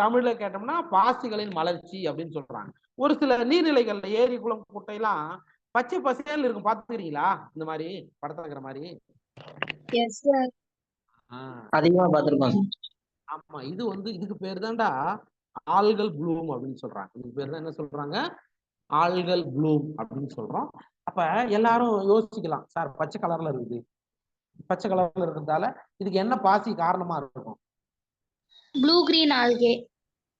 தமிழ்ல கேட்டோம்னா பாசிகளின் மலர்ச்சி அப்படின்னு சொல்றாங்க. ஒரு சில நீர்நிலைகள்ல ஏரி குளம் குட்டையெல்லாம் பச்சை பசேல் இருக்கும், பாத்துக்கிறீங்களா? இந்த மாதிரி படத்துல இருக்கிற மாதிரி அதிகமா பார்த்திருக்கோம். ஆமா, இது வந்து இதுக்கு பேர் தான்டா ஆல்கல் ப்ளூம் அப்படின்னு சொல்றாங்க. இதுக்கு பேர் தான் என்ன சொல்றாங்க? ஆல்கல் ப்ளூம் அப்படின்னு சொல்றோம். அப்ப எல்லாரும் யோசிக்கலாம், சார் பச்சை கலர்ல இருக்குது, பச்சை கலர்ல இருக்கிறதால இதுக்கு என்ன பாசி காரணமா இருக்கும்? Blue green algae.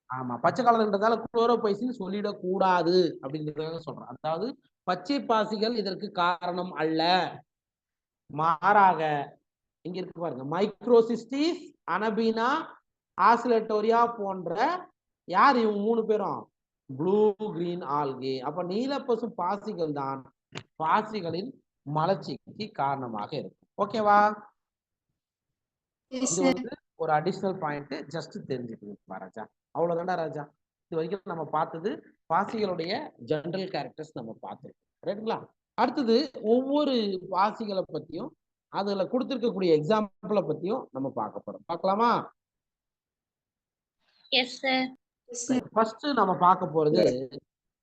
ஆமா, பச்சை கலர்ன்றதால குளோரோபைசின் சொல்லிடக்கூடாது அப்படிங்கிறத சொல்றேன். அதாவது பச்சை பாசிகள் இதற்கு காரணம் அல்ல, மாறாக இங்க இருக்கு பாருங்க, மைக்ரோசிஸ்டிஸ், அனபீனா, ஆசிலேட்டோரியா போன்ற யார் இவங்க 3 பேரும்? Blue green algae. அப்ப நீலப்பசும் பாசிகள் தான் பாசிகளின் மலர்ச்சிக்கு காரணமாக இருக்கும். ஓகேவா? இது வந்து ஒரு அடிஷனல் பாயிண்ட், ஜஸ்ட் தெரிஞ்சுக்கணும் ராஜா. அவ்வளவுதான்டா ராஜா. இது வரைக்கும் நம்ம பார்த்தது பாசிகளுடைய ஜெனரல் கேரக்டர்ஸ் நம்ம பார்த்துருக்கோம். ரைட்டுங்களா? அடுத்தது ஒவ்வொரு பாசிகளை பத்தியும் அதுல கொடுத்திருக்கக்கூடிய எக்ஸாம்பிளை பத்தியும் நம்ம பார்க்க போறோம். பார்க்கலாமா? Yes sir. ஃபர்ஸ்ட் நம்ம பார்க்க போறது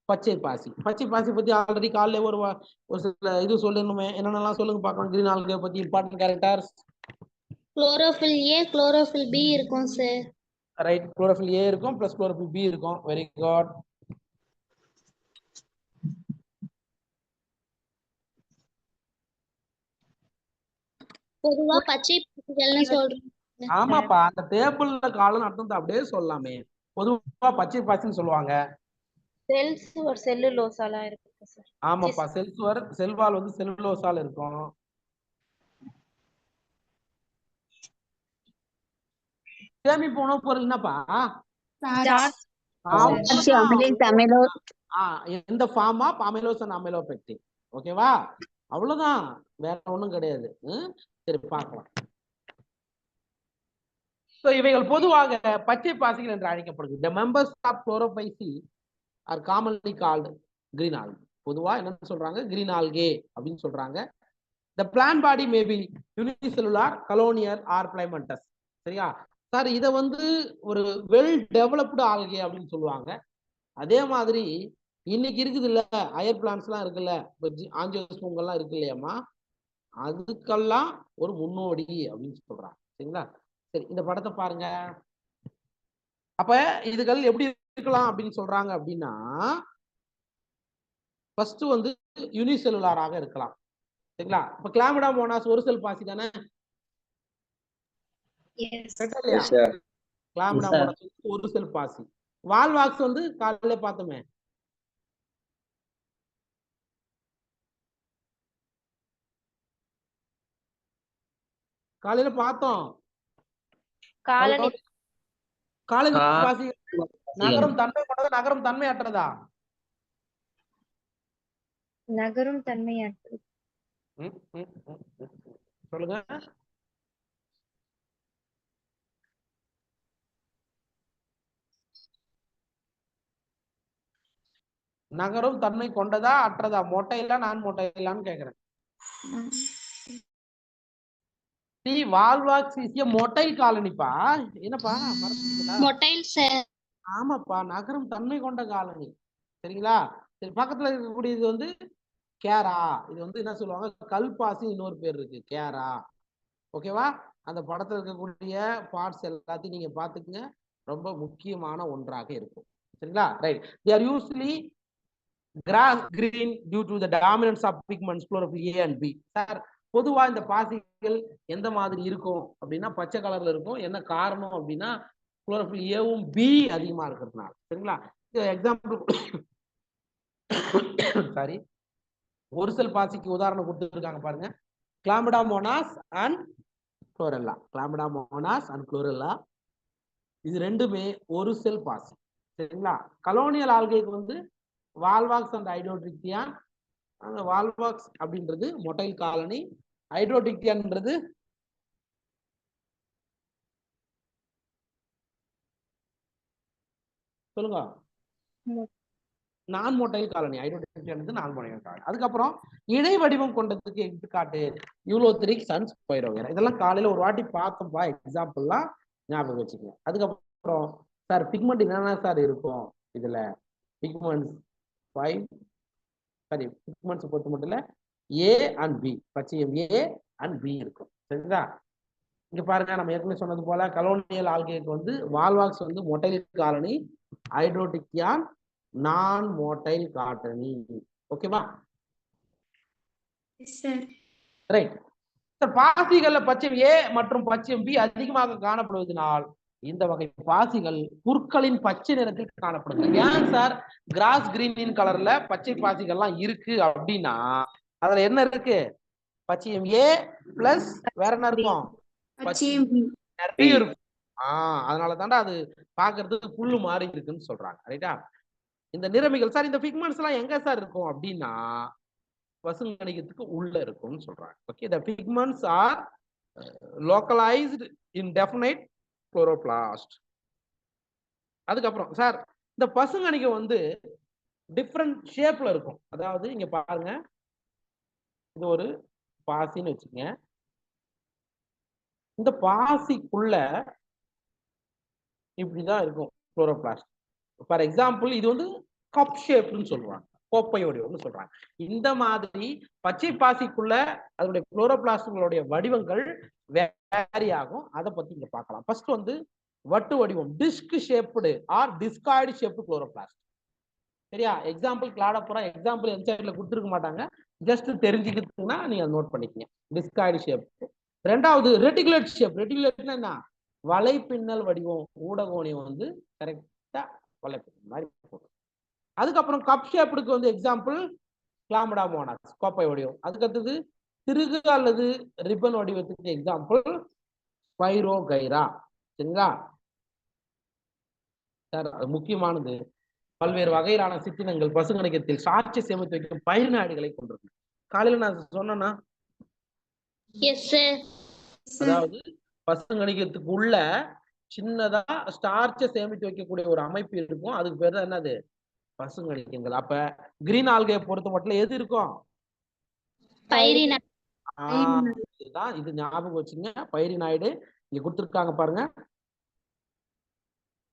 பச்சை பாசி. பச்சை பாசி பத்தி ஆல்ரெடி காலையில ஒரு சில இது சொல்லணுமே, என்னென்னலாம் சொல்லுங்க பார்க்கலாம். கிரீன் ஆல்கே பத்தி important characters. Chlorophyll A, chlorophyll B இருக்கும் சார். ரைட், குளோரோஃபில் ஏ இருக்கும் பிளஸ் குளோரோஃபில் பி இருக்கும். Very good. பொதுவா பச்சை பாசிகள்னு சொல்றோம். ஆமாப்பா, அந்த டேபிள்ல காலம் அர்த்தம் அப்படியே சொல்லலாமே. பொதுவா பச்சை பாசின்னு சொல்லுவாங்க. செல்ஸ் ஒரு செல்லுலோஸால இருக்கு சார். ஆமாப்பா, செல்வால் வந்து செல்லுலோஸால இருக்கும். சேமிப்பு உணவுப் பொருள் என்னப்பா? எந்த form of amylose and amylopectin. ஓகேவா? அவ்வளவுதான், வேற ஒண்ணும் கிடையாது. சரி, பார்க்கலாம். இவைகள் பொதுவாக பச்சை பாசிகள் என்று அழைக்கப்படுகிறது. The members of chlorophyceae are commonly called green algae. பொதுவா என்ன சொல்றாங்க? green algae அப்படின்னு சொல்றாங்க. The plant body may be unicellular, colonial or filamentous. சரியா சார்? இத வந்து ஒரு வெல் டெவலப்டு ஆல்கே அப்படின்னு சொல்லுவாங்க. அதே மாதிரி இன்னைக்கு இருக்குது இல்ல, அயர் பிளான்ஸ் எல்லாம் இருக்குல்ல, ஆஞ்சியோஸ்போம் எல்லாம் இருக்கு இல்லையாமா, அதுக்கெல்லாம் ஒரு முன்னோடி அப்படின்னு சொல்றாங்க. சரிங்களா? சரி, இந்த படத்தை பாருங்க. அப்ப இதுகள் எப்படி இருக்கலாம் அப்படின்னு சொல்றாங்க அப்படின்னா, ஃபர்ஸ்ட் வந்து யூனிசெல்லுலாராக இருக்கலாம். சரிங்களா? இப்ப கிளாமிடா மோனாஸ் ஒரு செல் பாசி தானே? கிளாமிடா மோனாஸ் ஒரு செல் பாசி. வால்வாக்ஸ் வந்து காலையில பார்த்தோமே, காலையில பார்த்தோம். காலனி பாசி நகரும் தன்மை கொண்டதா, நகரும் தன்மை அற்றதா? நகரும் தன்மை அற்றது. சொல்லுங்க. நகரும் தன்மை கொண்டதா அற்றதா? மொட்டையிலா நான் மொட்டையிலான்னு கேக்குறேன். வால்வாக்ஸ் இஸ் எ மொட்டைல் காலனிப்பா. என்னப்பா மறந்துட்டீங்களா? Motile sir. ஆமாப்பா, நகரும் தன்மை கொண்ட காலனி. சரிங்களா? சரி, பக்கத்துல இருக்கக்கூடியது வந்து கேரா. இது வந்து என்ன சொல்லுவாங்க? கல்பாசி இன்னொரு பேர் இருக்கு, கேரா. ஓகேவா? அந்த படத்துல இருக்கக்கூடிய பார்ட்ஸ் எல்லாத்தையும் நீங்க பாத்துக்குங்க, ரொம்ப முக்கியமான ஒன்றாக இருக்கும். சரிங்களா? Right. They are usually grass green due to the dominance of pigments chlorophyll A and B. Sir, பொதுவா இந்த பாசிகள் எந்த மாதிரி இருக்கும் அப்படின்னா பச்சை கலர்ல இருக்கும். என்ன காரணம் அப்படின்னா குளோரோஃபில் ஏவும் பி அதிகமா இருக்கிறதுனால. சரிங்களா? எக்ஸாம்பிள் சாரி, ஒரு செல் பாசிக்கு உதாரணம் கொடுத்துருக்காங்க பாருங்க. Chlamydomonas and Chlorella. Chlamydomonas and Chlorella இது ரெண்டுமே ஒரு செல் பாசி. சரிங்களா? கலோனியல் ஆல்கைக்கு வந்து வால்வாக்ஸ் அண்ட் ஹைட்ரோடிக்டியான். அந்த வால்வாக்ஸ் அப்படின்றது மொட்டைல் காலனி, ஹைட்ரோடிக்டியான்ன்றது சொல்லுங்க, நான் மொட்டைல் காலனி. ஹைட்ரோடிக்டியான் நான் மொட்டைல் காலனி. அதுக்கப்புறம் இணை வடிவம் கொண்டதுக்கு எடுத்துக்காட்டு யூலோத்ரிக் சன்ஸ் பைரோவேரா. இதெல்லாம் காலையில ஒரு வாட்டி பார்த்தோம்ப்பா, எக்ஸாம்பிள்லாம் ஞாபகம் வச்சுக்கோங்க. அதுக்கப்புறம் சார் பிக்மெண்ட் என்னென்ன சார் இருக்கும் இதுல? பிக்மெண்ட்ஸ் 5 சாரி, பிக்மெண்ட்ஸ் பொறுத்த மட்டும் இல்ல, ஏ அண்ட் பி, பச்சையம் ஏ அண்ட் பி இருக்கும். சரிங்களா? இங்க பாருங்க, நம்ம ஏற்கனவே சொன்னது போல கலோனியல் ஆல்கேக்கு வந்து வால்வாக்ஸ் வந்து மொட்டைல் காலனி, ஹைட்ரோடிக்டியான் நான் மோட்டைல் காட்டனி. ஓகேவா? ரைட். பாசிகள்ல பச்சையம் ஏ மற்றும் பச்சையம் பி அதிகமாக காணப்படுவதனால் இந்த வகை பாசிகள் புற்களின் பச்சை நிறத்தில் காணப்படுது. ஏன் சார் கிராஸ் கிரீன் கலர்ல பச்சை பாசிகள்லாம் இருக்கு அப்படின்னா அதுல என்ன இருக்கு? பச்சையம் ஏ பிளஸ் வேற என்ன இருக்கும்? நிறைய இருக்கும். அதனால தாண்டா அது பாக்குறதுக்கு புல்லு மாறி இருக்குன்னு சொல்றாங்க. ரைட்டா? இந்த நிறமிகள் சார், இந்த பிக்மெண்ட்ஸ் எல்லாம் எங்க சார் இருக்கும் அப்படின்னா பசுங்கணிகத்துக்கு உள்ள இருக்கும்னு சொல்றாங்க. Okay, the pigments are localized in definite chloroplast. அதுக்கப்புறம் சார், இந்த பசுங்கணிகம் வந்து டிஃப்ரெண்ட் ஷேப்ல இருக்கும். அதாவது இங்க பாருங்க, இது ஒரு பாசின்னு வச்சுக்கங்க. இந்த பாசிக்குள்ள இப்படிதான் இருக்கும் குளோரோபிளாஸ்ட். ஃபார் எக்ஸாம்பிள், இது வந்து கப் ஷேப்னு சொல்லுவாங்க, கோப்பை வடிவம்னு சொல்றாங்க. இந்த மாதிரி பச்சை பாசிக்குள்ள அதனுடைய குளோரோபிளாஸ்டுகளுடைய வடிவங்கள் வேரி ஆகும். அதை பத்தி இங்க பார்க்கலாம். ஃபர்ஸ்ட் வந்து வட்டு வடிவம், disc shaped or discoid shaped chloroplast. சரியா? எக்ஸாம்பிள் கிளாடப்புறா எக்ஸாம்பிள் என்சைட்ல கொடுத்துருக்க மாட்டாங்க, ஜஸ்ட் தெரிஞ்சுக்கிட்டுனா நீங்க நோட் பண்ணிக்கங்க. Discoid shape. ரெண்டாவது ரெட்டிகுலேட் ஷேப். ரெட்டிகுலேட்னா என்ன? வலைப்பின்னல் வடிவம், ஊடகோணியம் வந்து கரெக்டா வலைப்பின்னல் மாதிரி போடும். அதுக்கப்புறம் கப் ஷேப்டுக்கு வந்து எக்ஸாம்பிள் கிளாமிடா மோனாஸ், கோப்பை வடிவம். அதுக்கடுத்தது திருகு அல்லது ரிப்பன் வடிவத்துக்கு எக்ஸாம்பிள் ஸ்பைரோகைரா. சரிங்களா சார்? அது முக்கியமானது. பல்வேறு வகையிலான சிற்றினங்கள் பசுங்கணிகத்தில் சாட்சி சேமித்து வைக்கும் பயிர் நாடுகளை கொண்டிருக்கு. காலையில நான் சொன்னேன்னா, அதாவது பசுங்கணிகத்துக்கு உள்ள சின்னதா ஸ்டார்ச்சை சேமித்து வைக்கக்கூடிய ஒரு அமைப்பு இருக்கும். அதுக்கு பேர் தான் என்னது? பசுங்கணிகங்கள். அப்ப கிரீன் ஆல்கையை பொறுத்த மட்டும் எது இருக்கும்? இதுதான். இது ஞாபகம் வச்சுங்க. பைரினாய்டு இங்க கொடுத்திருக்காங்க பாருங்க.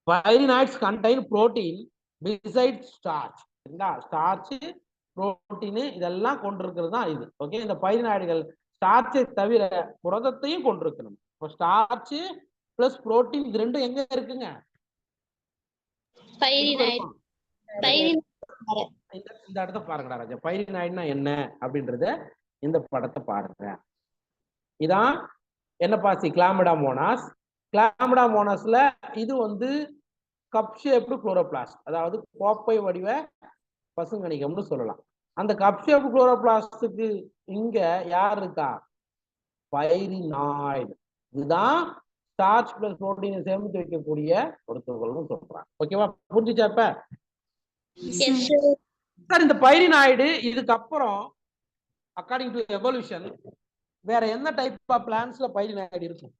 Pyrenoids contain protein beside starch. Starch, protein இதெல்லாம் கொண்டிருக்கிறது தான் இது. ஓகே, இந்த பைரினாய்டுகள் ஸ்டார்ச்சை தவிர புரதத்தையும் கொண்டிருக்கணும். இப்போ ஸ்டார்ச் பிளஸ் புரோட்டீன் இது ரெண்டும் எங்க இருக்குங்க? இந்த இடத்த பாருங்கடா ராஜா. பைரினாய்டுனா என்ன அப்படின்றத இந்த படத்தை பாருங்க. இதான் என்ன பாசி? கிளாமிடா மோனாஸ். கிளாமிடா மோனாஸ்ல இது வந்து கப் ஷேப்டு குளோரோபிளாஸ்ட், அதாவது கோப்பை வடிவ பசுங்கணிகம்னு சொல்லலாம். அந்த கப் ஷேப் குளோரோபிளாஸ்டுக்கு இங்க யார் இருக்கா? பைரினாய்டு. இதுதான் ஸ்டார்ச் பிளஸ் புரோட்டீனை சேமித்து வைக்கக்கூடிய ஒரு துகள்னு சொல்றாங்க. ஓகேவா? புரிஞ்சுச்சா இப்ப? சார், இந்த பைரினாய்டு இதுக்கப்புறம் அக்கார்டிங் டு எவல்யூஷன் வேற என்ன டைப் ஆஃப் பிளான்ட்ஸ்ல பைரினாய்டு இருக்கும்?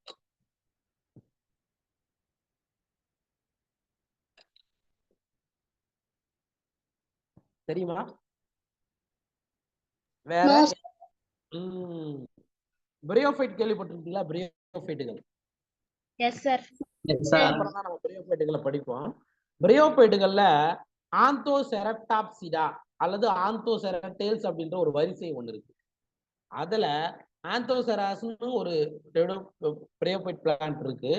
தெரியுமா? வேற பிரியோஃபைட் கேள்விப்பட்டிருக்கீங்களா? பிரியோஃபைட்டுகள். அப்புறம் தான் நம்ம பிரியோஃபைட்டுகளை படிப்போம். பிரியோஃபைட்டுகள்ல ஆந்தோசெரப்டாப்சிடா அல்லது ஆந்தோசெரட்டேல்ஸ் அப்படின்ற ஒரு வரிசை ஒண்ணு இருக்கு. அதுல ஆந்தோசெராஸ்னு ஒரு பிரியோஃபைட் பிளான்ட் இருக்கு.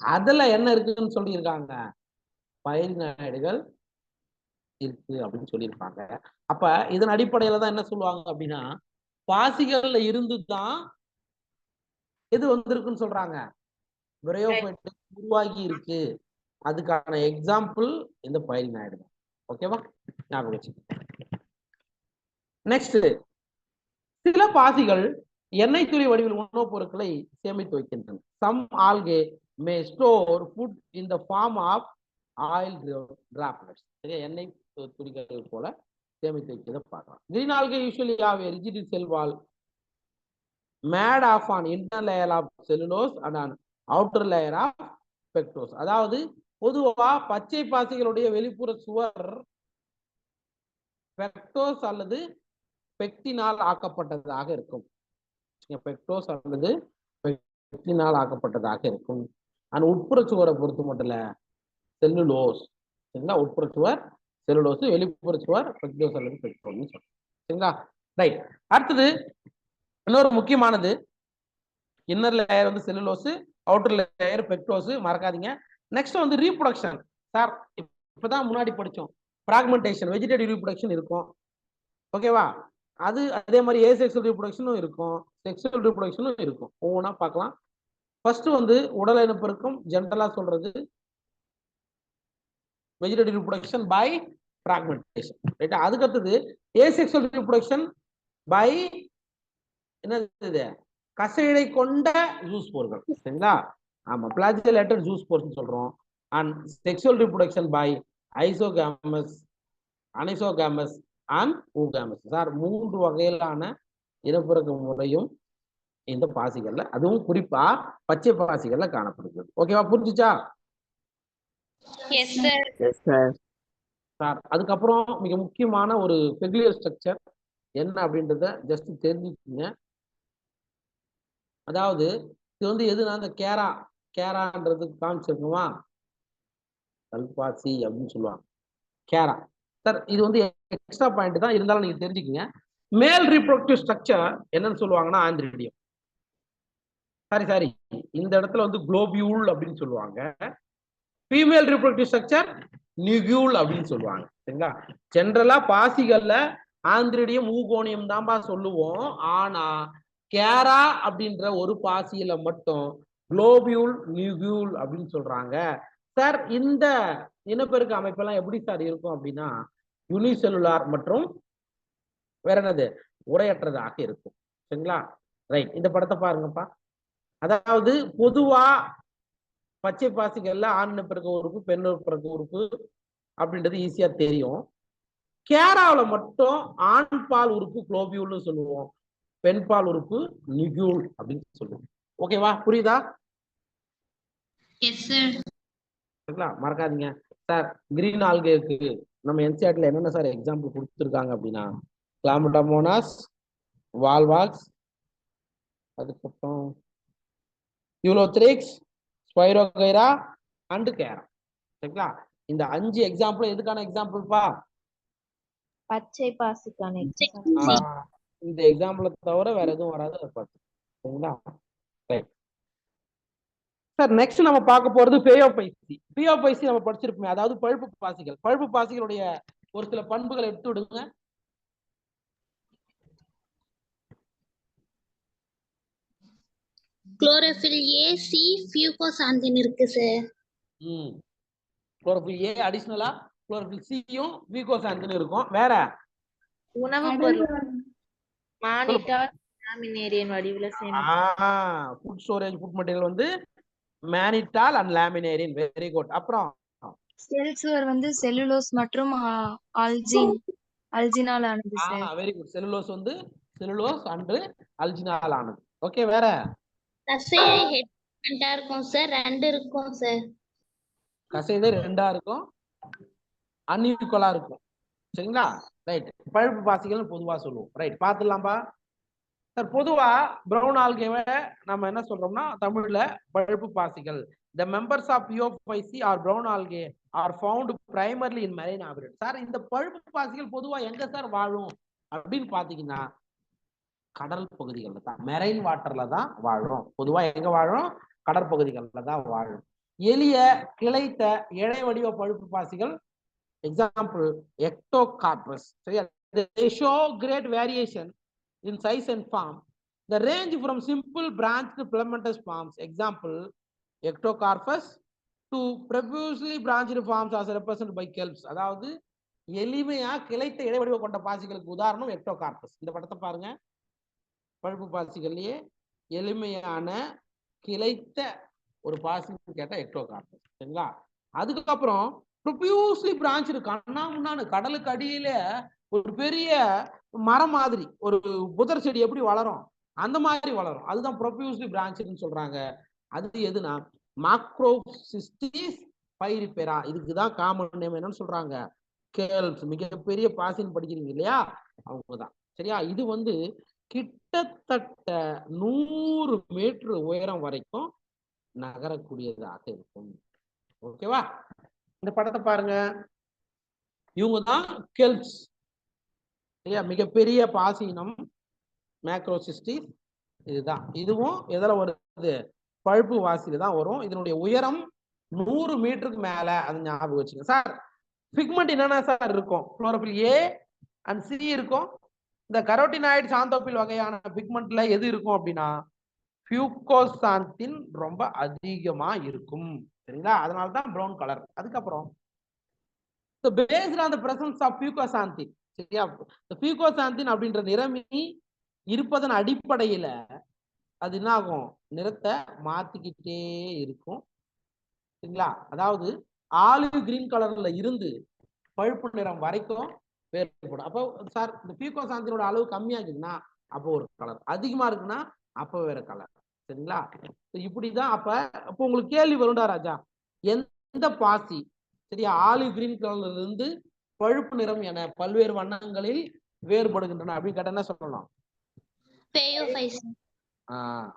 அதுல என்ன இருக்குன்னு சொல்லியிருக்காங்க? பைரினாய்டுகள் இருக்கு அப்படின்னு சொல்லியிருப்பாங்க. அப்ப இதன் அடிப்படையில தான் என்ன சொல்லுவாங்க அப்படின்னா, பாசிகள்ல இருந்து தான் எது வந்திருக்குன்னு சொல்றாங்க? பிரியோஃபைட் உருவாகி இருக்கு. அதுக்கான எக்ஸாம்பிள் இந்த பைரினாய்டு தான். ஓகேவா? ஞாபகம் வச்சு. நெக்ஸ்ட், சில பாசிகள் எண்ணெய் துளி வடிவில் உணவுப் பொருட்களை சேமித்து வைக்கின்றன. Some algae may store food in the form of oil droplets. எண்ணெய் துளிகள் போல சேமித்து வைக்கிறத பார்க்கலாம். Green algae usually have a rigid cell wall made of an inner layer of cellulose and an outer layer of pectose. அதாவது பொதுவா பச்சை பாசிகளுடைய வெளிப்புற சுவர் பெக்டோஸ் அல்லது பெக்டினால் ஆக்கப்பட்டதாக இருக்கும். பெக்டோஸ் அல்லது பெக்டினால் ஆக்கப்பட்டதாக இருக்கும். அந்த உட்புற சுவரை பொறுத்து மட்டும் இல்ல, செல்லுலோஸ். சரிங்களா? உட்புற சுவர் செல்லுலோஸ், வெளிப்புற சுவர் பெக்டோஸ் அல்லது பெக்டோல்னு சொல்றோம். சரிங்களா? ரைட். அடுத்தது இன்னொரு முக்கியமானது, இன்னர் லேயர் வந்து செல்லுலோஸ், அவுட்டர் லேயர் பெக்டோஸ், மறக்காதீங்க. நெக்ஸ்ட் வந்து ரீப்ரொடக்ஷன். சார் இப்பதான் முன்னாடி படிச்சோம், பிராக்மெண்டேஷன், வெஜிடேட்டிவ் ரீப்ரொடக்ஷன் இருக்கும். ஓகேவா? அது அதே மாதிரி ஏசெக்சுவல் ரீப்ரொடக்ஷனும் இருக்கும், செக்சுவல் ரீப்ரொடக்ஷனும் இருக்கும். ஒவ்வொன்றா பார்க்கலாம். ஃபர்ஸ்ட் வந்து உடல் இனப்பெருக்கம் ஜென்ரலா சொல்றது வெஜிடேட்டிவ் ரீப்ரொடக்ஷன் பை பிராக்மெண்டேஷன். ரைட்டா? அதுக்கு அடுத்தது ஏசெக்சுவல் ரீப்ரொடக்ஷன் பை என்னது? கசையடை கொண்ட ஜூஸ்போர்கள். சரிங்களா? ஆமா, பிளாஜிலேட்டட் ஜூஸ்போர்ஸ் சொல்றோம். And sexual reproduction by isogamous, anisogamous and oogamous. Sir, 3 வகையிலான இனப்பெருக்க முறையும் இந்த பாசிகள்ல, அதுவும் குறிப்பா பச்சை பாசிகள்ல காணப்படுகிறது. ஓகேவா? புரிஞ்சுச்சா? சார், அதுக்கப்புறம் மிக முக்கியமான ஒரு பெகுலியர் ஸ்ட்ரக்சர் என்ன அப்படின்றத ஜஸ்ட் தெரிஞ்சுக்கீங்க. அதாவது இது வந்து எதுனா அந்த கேரான்றது காமிச்சிருக்குமா? கல்பாசி அப்படின்னு சொல்லுவாங்க. கேரா சார் இது வந்து எக்ஸ்ட்ரா பாயிண்ட் தான், இருந்தாலும் நீங்க தெரிஞ்சுக்கங்க. மேல் ரீப்ரொடக்டிவ் ஸ்ட்ரக்சர் என்னன்னு சொல்லுவாங்கன்னா ஆந்திரிடியம். சாரி இந்த இடத்துல வந்து குளோபியூல் அப்படின்னு சொல்லுவாங்க. ஃபீமேல் ரீப்ரொடக்டிவ் ஸ்ட்ரக்சர் நியூகியூல் அப்படின்னு சொல்லுவாங்க. சரிங்களா? ஜென்ரலா பாசிகள்ல ஆந்திரிடியம் ஊகோனியம் தான்பா சொல்லுவோம். ஆனா கேரா அப்படின்ற ஒரு பாசியில மட்டும் குளோபியூல் நியூகியூல் அப்படின்னு சொல்றாங்க. சார் இந்த இனப்பெருக்க அமைப்பெல்லாம் எப்படி சார் இருக்கும் அப்படின்னா யூனிசெல்லுலார் மற்றும் வேற என்னது உரையற்றதாக இருக்கும். சரிங்களா? ரைட், இந்த படத்தை பாருங்கப்பா. அதாவது பொதுவா பச்சை பாசிகள்ல ஆண் பிறக்க உறுப்பு பெண் பிறக்க உறுப்பு அப்படின்றது ஈஸியா தெரியும். கேராவில மட்டும் ஆண் பால் உறுப்பு குளோபியூல்னு சொல்லுவோம், பெண் பால் உறுப்பு நியூகியூல் அப்படின்னு சொல்லுவோம். ஓகேவா? புரியுதா? Yes sir. சரிங்களா? மறக்காதீங்க சார். கிரீன் ஆல்கேக்கு நம்ம என்சிஆர்டில என்னென்ன சார் எக்ஸாம்பிள் கொடுத்துருக்காங்க அப்படின்னா கிளாமடாமோனாஸ், வால்வாக்ஸ், அதுக்கப்புறம் யூலோத்ரிக்ஸ், ஸ்பைரோகைரா அண்ட் கேரா. சரிங்களா? இந்த 5 எக்ஸாம்பிள் எதுக்கான எக்ஸாம்பிள்ப்பா? பச்சை பாசிக்கான இந்த எக்ஸாம்பிளை தவிர வேற எதுவும் வராது. சரிங்களா? சார் நெக்ஸ்ட் நம்ம பார்க்க போறது பேயோபைசி. பியோபைசி நம்ம படிச்சிருப்போமே, அதாவது பழுப்பு பாசிகள். பழுப்பு பாசிகளுடைய ஒரு சில பண்புகளை எடுத்து விடுங்க. குளோரோஃபில் ஏ, சி, ஃபியூகோசாந்தின் இருக்கு சார். குளோரோஃபில் ஏ அடிஷனலா குளோரோஃபில் சியும் ஃபியூகோசாந்தின் இருக்கும். வேற உணவு பொருள் மானிட்டர் லாமினேரியன் வடிவில ஃபுட் ஸ்டோரேஜ் ஃபுட் மெட்டீரியல் வந்து mannitol and laminarin. Very good. அப்புறம் செல்ஸ் வந்து செல்லுலோஸ் மற்றும் அல்ஜினால் ஆனது சார். Very good. செல்லுலோஸ் வந்து செல்லுலோஸ் அண்ட் அல்ஜினால் ஆனது. ஓகே, வேற கசையை ஹெட்மெண்டா இருக்கும் சார். 2 இருக்கும் சார். கசைதை 2ஆ இருக்கும், அன்இக்குவலா இருக்கும். சரிங்களா? ரைட். பழுப்பு பாசிகள் பொதுவா சொல்லுவோம். ரைட், பாத்துடலாம்பா சார். பொதுவா பிரவுன் ஆல்கேவை நம்ம என்ன சொல்றோம்னா தமிழ்ல பழுப்பு பாசிகள். The members of Pheophysi or brown algae are found primarily in marine habitat. Sir இந்த பழுப்பு பாசிகள் பொதுவா எங்க சார் வாழும் அப்படின்னு பாத்தீங்கன்னா கடல் பகுதிகளில் தான், மெரைன் வாட்டர்ல தான் வாழும். பொதுவா எங்க வாழும்? கடற்பகுதிகளில் தான் வாழும். எளிய கிளைத்த இழை வடிவ பழுப்பு பாசிகள் எக்ஸாம்பிள் எக்டோகார்பஸ். சரியா? They show great variation in size and form. The range from simple branched filamentous forms, example Ectocarpus, to profusely branched forms as represented by kelps. அதாவது எளிமையா கிளைத்த இடைவெளியை கொண்ட பாசிகளுக்கு உதாரணம் எக்டோகார்பஸ். இந்த படத்தை பாருங்க. பழுப்பு பாசிகள்லயே எளிமையான கிளைத்த ஒரு பாசி கேட்டா எக்டோகார்பஸ். சரிங்களா? அதுக்கப்புறம் ப்ரொஃபியூஸ்லி பிரான்ச் கண்ணா முன்னான்னு கடலுக்கு அடியில ஒரு பெரிய மரம் மாதிரி ஒரு புதர் செடி எப்படி வளரும் அந்த மாதிரி வளரும். அதுதான் ப்ரொஃபியூஸ்லி பிரான்ச்னு சொல்றாங்க. அது எதுனா மாக்ரோசிஸ்டிஸ் பைரிபெரா. இதுக்குதான் காமன் நேம் என்னன்னு சொல்றாங்க? கேல்ப்ஸ். மிகப்பெரிய பாசின்னு படிக்கிறீங்க இல்லையா, அவங்கதான். சரியா? இது வந்து கிட்டத்தட்ட 100 மீட்டர் உயரம் வரைக்கும் நகரக்கூடியதாக இருக்கும். ஓகேவா? இந்த படத்தை பாருங்க. இவங்க தான் கெல்ப்ஸ். சரியா? மிகப்பெரிய பாசினம் மேக்ரோசிஸ்டிஸ். இதுதான். இதுவும் எதில் வருது? பழுப்பு வாசியில தான் வரும். இதனுடைய உயரம் 100 மீட்டருக்கு மேல. அது ஞாபகம் வச்சுங்க சார். பிக்மெண்ட் என்னென்ன சார் இருக்கும்? குளோரோஃபில் ஏ அண்ட் சி இருக்கும். இந்த கரோட்டினாய்டு சாந்தோபில் வகையான பிக்மெண்ட்ல எது இருக்கும் அப்படின்னா ஃபியூகோசாந்தின் ரொம்ப அதிகமா இருக்கும். சரிங்களா? அதனாலதான் ப்ரௌன் கலர். அதுக்கப்புறம் based on the presence of fucoxanthin, சரியா? fucoxanthin அப்படின்ற நிறமி இருப்பதன் அடிப்படையில அது என்ன ஆகும்? நிறத்தை மாத்திக்கிட்டே இருக்கும். சரிங்களா? அதாவது ஆலிவ் கிரீன் கலர்ல இருந்து பழுப்பு நிறம் வரைக்கும் வேறுபடும். அப்போ சார் இந்த fucoxanthinோட அளவு கம்மியா இருக்குன்னா அப்போ ஒரு கலர், அதிகமா இருக்குன்னா அப்போ வேற கலர். சரிங்களா? இப்படிதான். அப்ப உங்களுக்கு கேள்வி வரும்டா ராஜா, எந்த பாசி சரியா ஆலிவ் கிரீன் கலர்ல இருந்து பழுப்பு நிறம் என பல்வேறு வண்ணங்களில் வேறுபடுகின்றன அப்படின்னு கேட்டா என்ன சொல்லலாம்?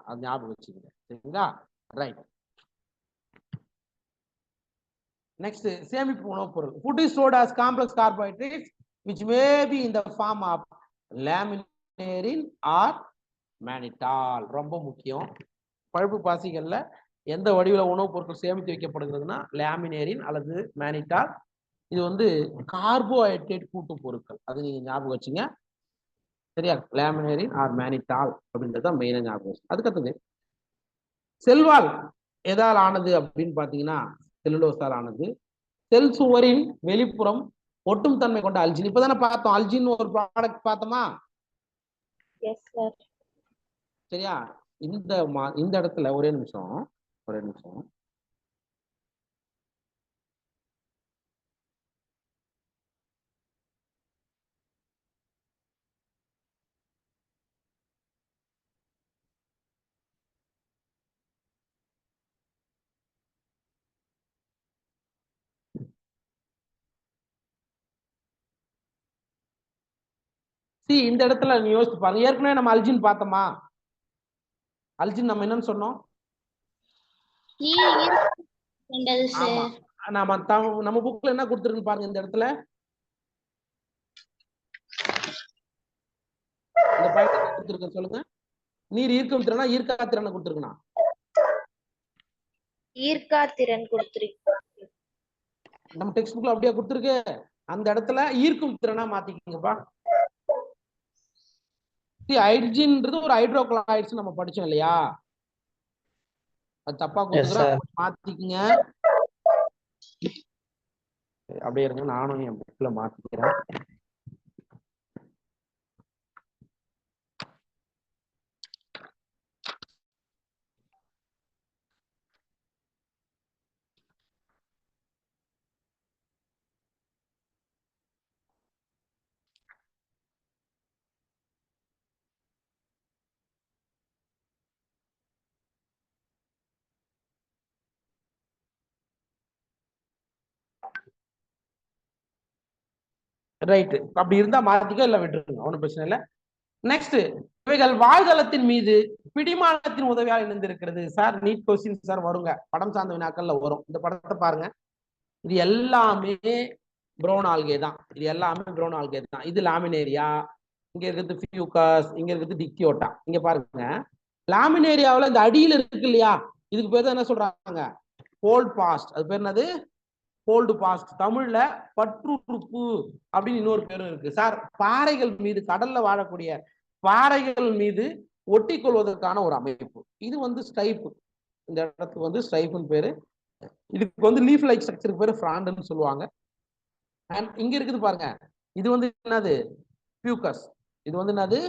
அது ஞாபகம் வச்சுக்கோங்க. சரிங்களா? ரைட். நெக்ஸ்ட் சேமிப்பு உணவுப் பொருள். Food is stored as complex carbohydrates which may be in the form of laminin or mannitol. ரொம்ப முக்கியம். பழுப்பு பாசிகள்ல எந்த வடிவில உணவுப் பொருட்கள் சேமித்து வைக்கப்படுகிறதுனா லாமினேரின் அல்லது மேனிட்டால். இது வந்து கார்போஹைட்ரேட் கூட்டு பொருட்கள், அது நீங்க ஞாபகம் வச்சுங்க. சரியா? லாமினேரின் ஆர் மேனிட்டால் அப்படின்றத மெயினா ஞாபகம் வச்சு. அதுக்கடுத்தது செல்வால் எதால் ஆனது அப்படின்னு பாத்தீங்கன்னா செல்லுலோஸால் ஆனது. செல் சுவரின் வெளிப்புறம் ஒட்டும் தன்மை கொண்ட அல்ஜின். இப்பதானே பார்த்தோம் அல்ஜின் ஒரு ப்ராடக்ட் பார்த்தோமா? Yes sir. சரியா? இந்த இடத்துல ஒரே நிமிஷம். இந்த இடத்துல நீ யோசிச்சு பாருங்க. ஏற்கனவே நம்ம அல்ஜின் பார்த்தோமா? அல்ஜின் நம்ம என்னன்னு சொன்னோம்? நம்ம புக்ல என்ன கொடுத்துருக்கு பாருங்க. இந்த இடத்துல இந்த பாயிண்ட் கொடுத்துருக்கு சொல்லுங்க. நீர் ஈர்க்கும் திறனா ஈர்க்கா திறனை கொடுத்துருக்கணும். ஈர்க்கா திறன் கொடுத்துருக்கு. நம்ம டெக்ஸ்ட் புக்ல அப்படியே கொடுத்துருக்கு. அந்த இடத்துல ஈர்க்கும் திறனா மாத்திக்கீங்கப்பா. ஹைட்ரஜன்ன்றது ஒரு ஹைட்ரோகுளோரைட்ஸ் நம்ம படிச்சோம் இல்லையா? அது தப்பா கொடுத்துக்கிறோம், மாத்திக்கீங்க. அப்படியே இருங்க, நானும் என் புக்ல மாத்திக்கிறேன். ரைட், அப்படி இருந்தா மாத்திக்க, இல்ல விட்டுருங்க, ஒன்றும் பிரச்சனை இல்லை. நெக்ஸ்ட், இவைகள் வாழ்தளத்தின் மீது பிடிமானத்தின் உதவியால் இணைந்திருக்கிறது. சார் நீட் கொஸ்டின் சார் வருங்க, படம் சார்ந்த வினாக்கள்ல வரும். இந்த படத்தை பாருங்க. இது எல்லாமே ப்ரௌன் ஆல்கே தான். இது லாமினேரியா, இங்க இருக்கிறது ஃபியூகஸ், இங்க இருக்கிறது டிக்டியோட்டா. இங்க பாருங்க, லாமினேரியாவில் இந்த அடியில் இருக்கு இல்லையா, இதுக்கு பேர் தான் என்ன சொல்றாங்க? Holdfast. அது பேர் என்னது? Holdfast. தமிழ்ல பற்றுறுப்பு அப்படின்னு இன்னொரு பேரும் இருக்கு. சார் பாறைகள் மீது, கடல்ல வாழக்கூடிய பாறைகள் மீது ஒட்டி கொள்வதற்கான ஒரு அமைப்பு. இது வந்து ஸ்டைப். இந்த இடத்துக்கு வந்து ஸ்டைப்னு பேரு. இதுக்கு வந்து லீஃப் லைக் ஸ்ட்ரக்சருக்கு பேரு ஃப்ராண்டுன்னு சொல்லுவாங்க. அண்ட் இங்க இருக்குது பாருங்க, இது வந்து என்னது? பியூக்கஸ். இது வந்து என்னது?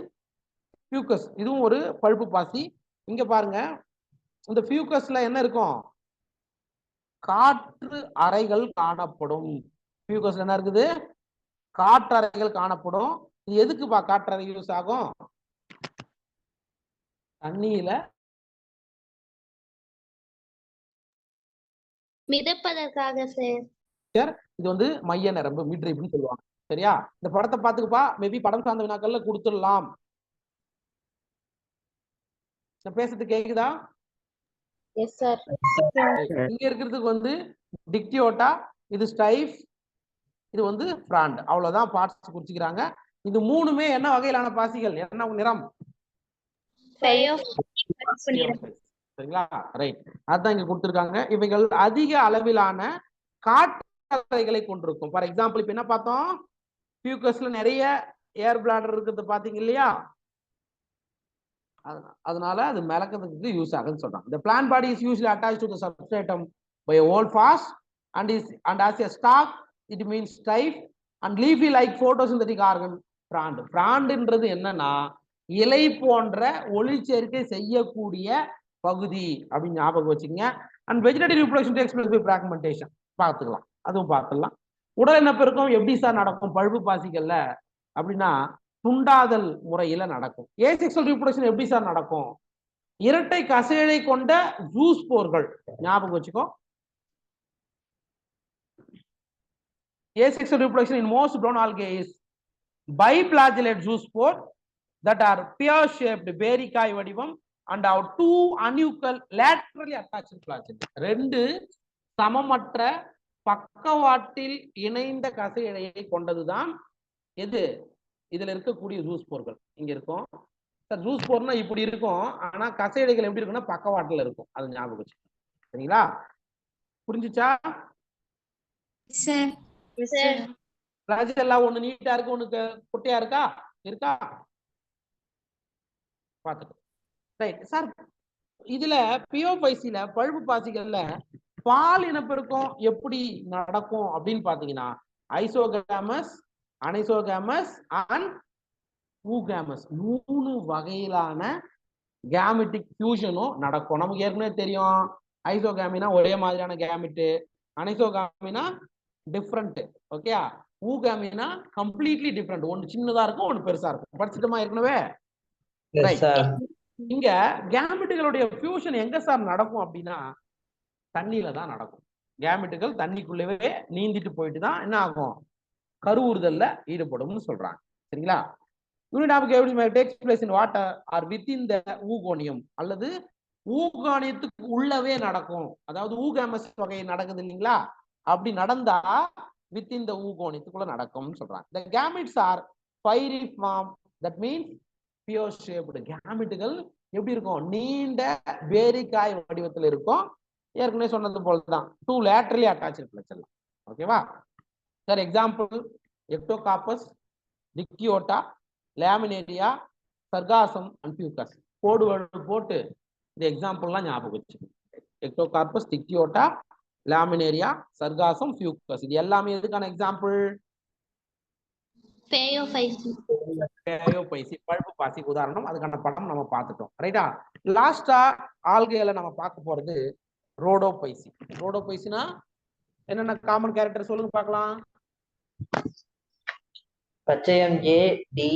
பியூக்கஸ். இதுவும் ஒரு பழுப்பு பாசி. இங்க பாருங்க, இந்த பியூக்கஸ்ல என்ன இருக்கும்? காற்று அறைகள் காணப்படும். பியூக்கஸ்ல என்ன இருக்குது? காற்று அறைகள் காணப்படும். இது எதுக்குப்பா காற்று அறை யூஸ் ஆகும்? தண்ணியில மிதப்பதற்காக சார். இது வந்து மைய நரம்பு, மிட்ரிப்னு சொல்லுவாங்க. சரியா? இந்த படத்தை பார்த்துக்குப்பா. மேபி படம் சார்ந்த வினாக்கள்ல கொடுத்துடலாம். பேசுறது கேக்குதா? Yes sir. இங்க இருக்கிறதுக்கு வந்து டிக்டியோட்டா, இது ஸ்டைஃப், இது வந்து ஃப்ராண்ட். அவ்வளவுதான் பார்ட்ஸ் குறிச்சுக்கிறாங்க. இது மூணுமே என்ன வகையிலான பாசிகள்? என்ன நிறம்? சரிங்களா? ரைட், அதான் இங்க கொடுத்திருக்காங்க. இவைகள் அதிக அளவிலான காற்றறைகளை கொண்டிருக்கும். ஃபார் எக்ஸாம்பிள் இப்ப என்ன பார்த்தோம்? பியூக்கஸ்ல நிறைய ஏர் பிளாடர் இருக்கிறது பாத்தீங்க இல்லையா? அதனால அது மிளக்கிறதுக்கு யூஸ் ஆகுதுன்னு சொல்றாங்க. The plant body is usually attached to the substratum by a holdfast and as a stalk it means stiff and leafy like photosynthetic organ. பிராண்டுன்றது என்னன்னா இலை போன்ற ஒளிச்சேர்க்கை செய்யக்கூடிய பகுதி அப்படின்னு ஞாபகம் வச்சுக்கங்க. And vegetative reproduction takes place by fragmentation பார்த்துக்கலாம், அதுவும் பார்த்துடலாம். உடல் இனப்பெருக்கம் எப்படி சார் நடக்கும் பழுப்பு பாசிகள்ல அப்படின்னா துண்டாதல் முறையில நடக்கும். ஏசெக்சுவல் ரிப்ரொடக்ஷன் எப்படி சார் நடக்கும்? இரட்டை கசையை கொண்ட ஜூஸ்போர்கள். ஞாபகம் வச்சுக்கோ. Asexual reproduction in most brown algae is biflagellate zoospore that are pear-shaped பேரிக்காய் வடிவம் and have two unequal laterally attached flagellae. ரெண்டு சமமற்ற பக்கவாட்டில் இணைந்த கசை இழையை கொண்டதுதான் எது? இதுல இருக்கக்கூடிய ஜூஸ் போர்கள் இங்க இருக்கும். ஜூஸ் போர்னா இப்படி இருக்கும், ஆனா கசை இழைகள் எப்படி இருக்குன்னா பக்கவாட்டுல இருக்கும். அது ஞாபகம் வச்சு. சரிங்களா? புரிஞ்சுச்சா? சார் ராஜெல்லாம் ஒண்ணு நீட்டா இருக்கு, ஒண்ணு குட்டையா இருக்கா? இருக்கா? பாத்துக்கோ. Right sir. இதுல பியோபைசில பழுப்பு பாசிகள்ல பால் இனப்பெருக்கம் எப்படி நடக்கும் அப்படின்னு பாத்தீங்கன்னா ஐசோகாமஸ், அனைசோகாமஸ் அண்ட் ஊகாமஸ் 3 வகையிலான கேமெட்டிக் ஃபியூஷனும் நடக்கும். நமக்கு ஏற்கனவே தெரியும், ஐசோகாமினா ஒரே மாதிரியான கேமெட்டு, அனைசோகாமினா டிஃப்ரெண்ட். ஓகே, ஊகாமினா கம்ப்ளீட்லி டிஃப்ரெண்ட். ஒன்னு சின்னதா இருக்கும், ஒன்னு பெருசா இருக்கும். படிச்சுட்டோமா ஏற்கனவே? இங்க கேமெட்டுகளுடைய ஃபியூஷன் எங்க சார் நடக்கும் அப்படின்னா தண்ணியில தான் நடக்கும். கேமெட்டுகள் தண்ணிக்குள்ளவே நீந்திட்டு போயிட்டு தான் என்ன ஆகும்? கருவுறுதல்ல ஈடுபடும்னு சொல்றாங்க. சரிங்களா? Unit of gravity takes place in water or within the oogonium, அல்லது ஊகானியத்துக்கு உள்ளவே நடக்கும். அதாவது ஊகாமஸ் வகை நடக்குது இல்லைங்களா? அப்படி நடந்தா வித்தின் தி ஊகோனியத்துக்குள்ள நடக்கும்னு சொல்றாங்க. the gametes are pyriform, that means pure shaped. கேமெட்டுகள் எப்படி இருக்கும்? நீண்ட பேரிக்காய் வடிவத்தில் இருக்கும். ஏற்கனவே சொன்னது போலதான் 2 laterally attached flexure. ஓகேவா sir? Example Ectocarpus, Dictyota, Laminaria, Sargassum and Fucus. போட்டு இந்த எக்ஸாம்பிள்லாம் ஞாபகம் வச்சு. Ectocarpus, Dictyota, Laminaria, Sargassum, Fucus. இது எல்லாமே எதுக்கான எக்ஸாம்பிள்? பேயோபைசி பழுப்பு பாசிக்கு உதாரணம். அதுக்கான படம் நம்ம பார்த்துட்டோம். ரைட்டா? லாஸ்டா ஆல்கேல நம்ம பார்க்க போறது ரோடோபைசி. ரோடோபைசினா என்னென்ன காமன் கேரக்டர் சொல்லுங்க பார்க்கலாம். பச்சையம் ஏ டி.